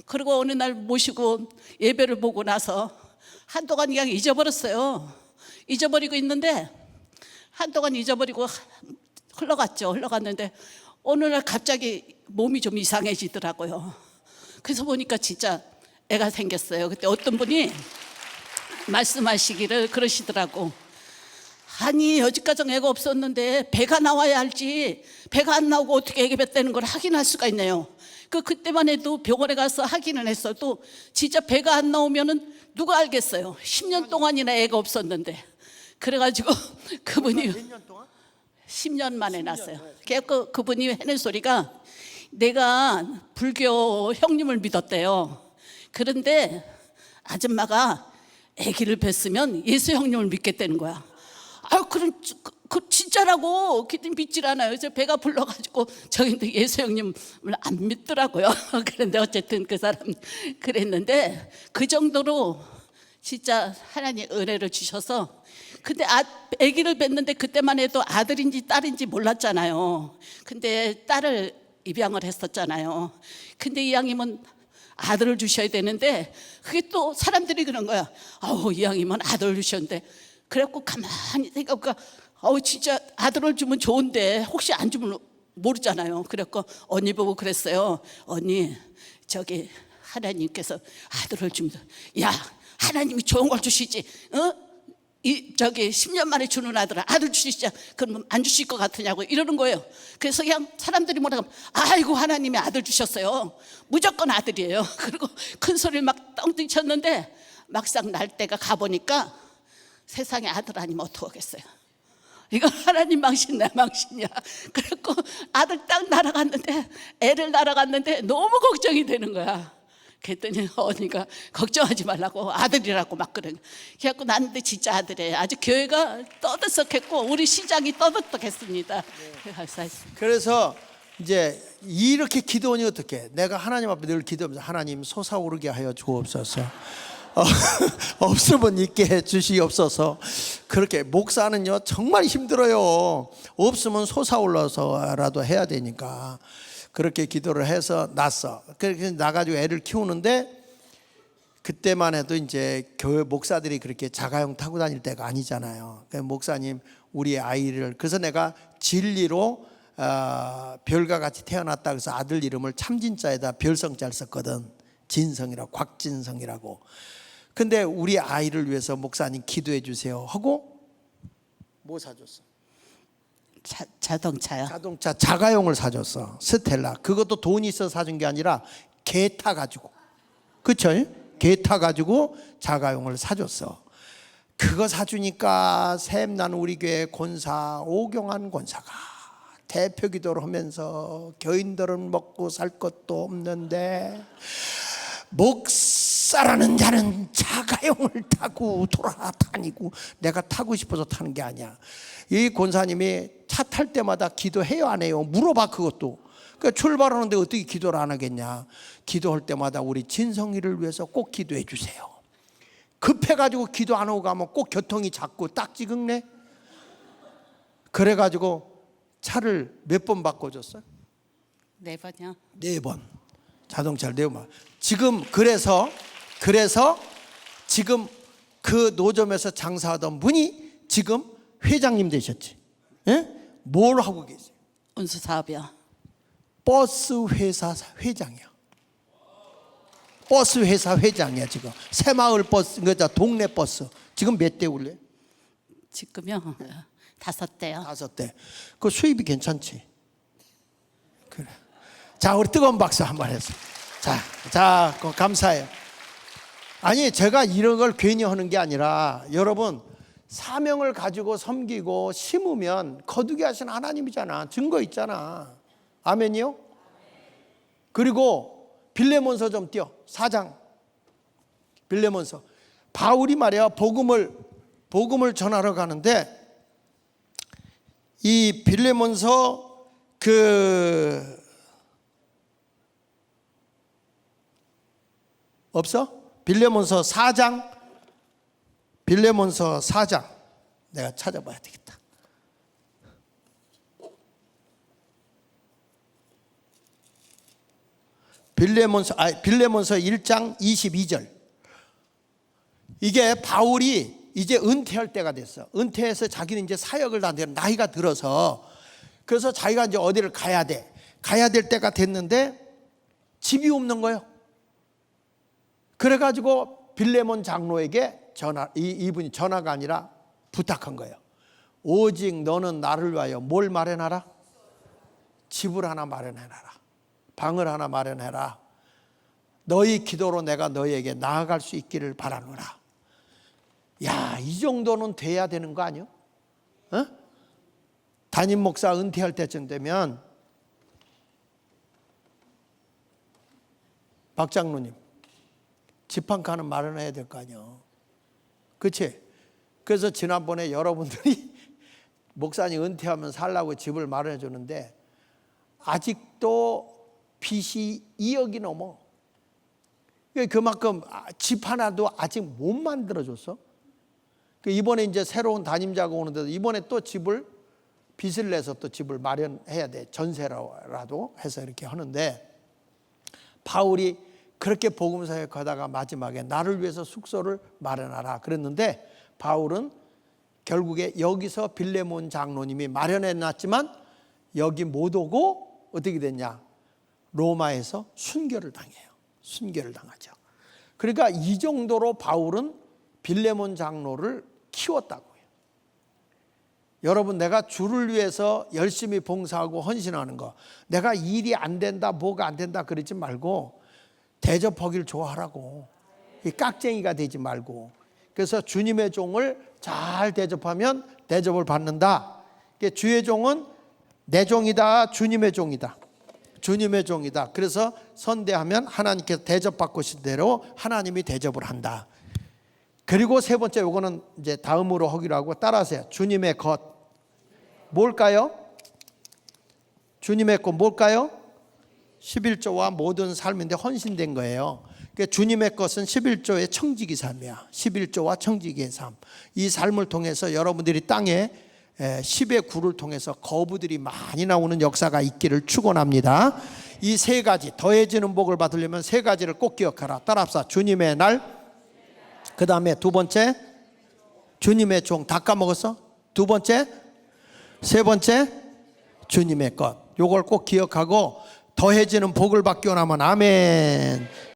그리고 어느 날 모시고 예배를 보고 나서 한동안 그냥 잊어버렸어요. 잊어버리고 있는데 한동안 잊어버리고 흘러갔는데 어느 날 갑자기 몸이 좀 이상해지더라고요. 그래서 보니까 진짜 애가 생겼어요. 그때 어떤 분이 말씀하시기를 그러시더라고. 아니, 여지까지 애가 없었는데 배가 나와야 알지, 배가 안 나오고 어떻게 애가 뱉다는 걸 확인할 수가 있네요. 그때만 해도 병원에 가서 확인을 했어도 진짜 배가 안 나오면은 누가 알겠어요. 10년 동안이나 애가 없었는데. 그래가지고 그분이 몇 년 동안? 10년 만에 났어요. 그분이 하는 소리가, 내가 불교 형님을 믿었대요. 그런데 아줌마가 아기를 뵀으면 예수 형님을 믿겠다는 거야. 그럼 진짜라고. 믿질 않아요. 그래서 배가 불러가지고 저희도 예수 형님을 안 믿더라고요. 그런데 어쨌든 그 사람 그랬는데, 그 정도로 진짜 하나님 은혜를 주셔서. 근데 아기를 뵀는데 그때만 해도 아들인지 딸인지 몰랐잖아요. 근데 딸을 입양을 했었잖아요. 근데 이양님은 아들을 주셔야 되는데, 그게 또 사람들이 그런 거야. 이양님은 아들을 주셨는데. 그래갖고 가만히 생각하니까, 진짜 아들을 주면 좋은데 혹시 안 주면 모르잖아요. 그래갖고 언니 보고 그랬어요. 언니, 저기 하나님께서 아들을 주면, 야, 하나님이 좋은 걸 주시지, 10년 만에 주는 아들 주시자, 그러면 안 주실 것 같으냐고 이러는 거예요. 그래서 그냥 사람들이 뭐라고 하면, 아이고 하나님이 아들 주셨어요, 무조건 아들이에요. 그리고 큰 소리를 막 떵떵 쳤는데, 막상 날 때가 가보니까 세상에 아들 아니면 어떡하겠어요. 이거 하나님 망신 내 망신이야. 그래갖고 아들 딱 날아갔는데, 애를 날아갔는데 너무 걱정이 되는 거야. 그랬더니 언니가 걱정하지 말라고, 아들이라고 막 그래. 그래갖고 나는데 진짜 아들이에요. 아주 교회가 떠들썩했고 우리 시장이 떠들썩했습니다. 그래서 이제 이렇게 기도하니 어떻게? 내가 하나님 앞에 늘 기도하면서, 하나님 솟아오르게 하여 주옵소서. 없으면 있게 해 주시옵소서. 그렇게 목사는요 정말 힘들어요. 없으면 솟아올라서라도 해야 되니까 그렇게 기도를 해서 낳았어. 그렇게 나가지고 애를 키우는데, 그때만 해도 이제 교회 목사들이 그렇게 자가용 타고 다닐 때가 아니잖아요. 목사님 우리 아이를, 그래서 내가 진리로 별과 같이 태어났다 그래서 아들 이름을 참진자에다 별성자를 썼거든. 진성이라고, 곽진성이라고. 근데 우리 아이를 위해서 목사님 기도해 주세요 하고 뭐 사줬어? 자동차요. 자동차 자가용을 사줬어. 스텔라. 그것도 돈이 있어서 사준 게 아니라 개 타가지고. 그쵸? 개 타가지고 자가용을 사줬어. 그거 사주니까 샘난 우리 교회 권사 오경환 권사가 대표 기도를 하면서 교인들은 먹고 살 것도 없는데 목사라는 자는 자가용을 타고 돌아다니고, 내가 타고 싶어서 타는 게 아니야. 이 권사님이 차 탈 때마다 기도해요 안 해요? 물어봐. 그것도. 그러니까 출발하는데 어떻게 기도를 안 하겠냐. 기도할 때마다 우리 진성이를 위해서 꼭 기도해 주세요. 급해가지고 기도 안 하고 가면 꼭 교통이 작고 딱지 긁네. 그래가지고 차를 몇 번 바꿔줬어요? 4번이요. 4번. 자동차를 4번. 지금 그래서 지금 그 노점에서 장사하던 분이 지금 회장님 되셨지. 예? 뭘 하고 계세요? 운수 사업이요. 버스 회사 회장이야. 버스 회사 회장이야 지금. 새마을 버스, 그러니까 동네 버스. 지금 몇 대 울래? 지금요 5대요. 5대. 그 수입이 괜찮지? 그래. 자, 우리 뜨거운 박수 한번 해서. 자, 감사해요. 아니, 제가 이런 걸 괜히 하는 게 아니라 여러분 사명을 가지고 섬기고 심으면 거두게 하신 하나님이잖아. 증거 있잖아. 아멘이요? 그리고 빌레몬서 좀 띄워. 4장. 빌레몬서. 바울이 말이야 복음을 전하러 가는데 이 빌레몬서 없어? 빌레몬서 4장. 빌레몬서 4장. 내가 찾아봐야 되겠다. 빌레몬서 1장 22절. 이게 바울이 이제 은퇴할 때가 됐어. 은퇴해서 자기는 이제 사역을 다 내 나이가 들어서, 그래서 자기가 이제 어디를 가야 될 때가 됐는데 집이 없는 거예요. 그래가지고 빌레몬 장로에게 이분이 전화가 아니라 부탁한 거예요. 오직 너는 나를 위하여 뭘 마련하라? 집을 하나 마련해놔라. 방을 하나 마련해라. 너희 기도로 내가 너희에게 나아갈 수 있기를 바라노라. 야, 이 정도는 돼야 되는 거 아니요? 어? 담임 목사 은퇴할 때쯤 되면 박 장로님 집 한 칸은 마련해야 될 거 아니요? 그치? 그래서 지난번에 여러분들이 목사님 은퇴하면 살라고 집을 마련해 주는데 아직도 빚이 2억이 넘어. 그만큼 집 하나도 아직 못 만들어줬어. 이번에 이제 새로운 담임자가 오는데도 이번에 또 집을 빚을 내서 또 집을 마련해야 돼. 전세라도 해서 이렇게 하는데, 바울이 그렇게 복음 사역하다가 마지막에 나를 위해서 숙소를 마련하라 그랬는데, 바울은 결국에 여기서 빌레몬 장로님이 마련해 놨지만 여기 못 오고 어떻게 됐냐? 로마에서 순교를 당해요. 순교를 당하죠. 그러니까 이 정도로 바울은 빌레몬 장로를 키웠다고요. 여러분, 내가 주를 위해서 열심히 봉사하고 헌신하는 거, 내가 일이 안 된다, 뭐가 안 된다 그러지 말고 대접하기를 좋아하라고. 이 깍쟁이가 되지 말고. 그래서 주님의 종을 잘 대접하면 대접을 받는다. 주의 종은 내 종이다, 주님의 종이다. 주님의 종이다. 그래서 선대하면 하나님께서 대접받고 싶은 대로 하나님이 대접을 한다. 그리고 세 번째, 요거는 이제 다음으로 하기로 하고 따라하세요. 주님의 것. 뭘까요? 주님의 것 뭘까요? 11조와 모든 삶인데 헌신된 거예요. 그러니까 주님의 것은 11조의 청지기 삶이야. 11조와 청지기의 삶. 이 삶을 통해서 여러분들이 땅에 10의 구를 통해서 거부들이 많이 나오는 역사가 있기를 축원합니다. 이 세 가지 더해지는 복을 받으려면 세 가지를 꼭 기억하라. 따라합시다. 주님의 날, 그 다음에 두 번째 주님의 종. 다 까먹었어? 두 번째, 세 번째 주님의 것. 요걸 꼭 기억하고 더해지는 복을 받기 원하면 아멘.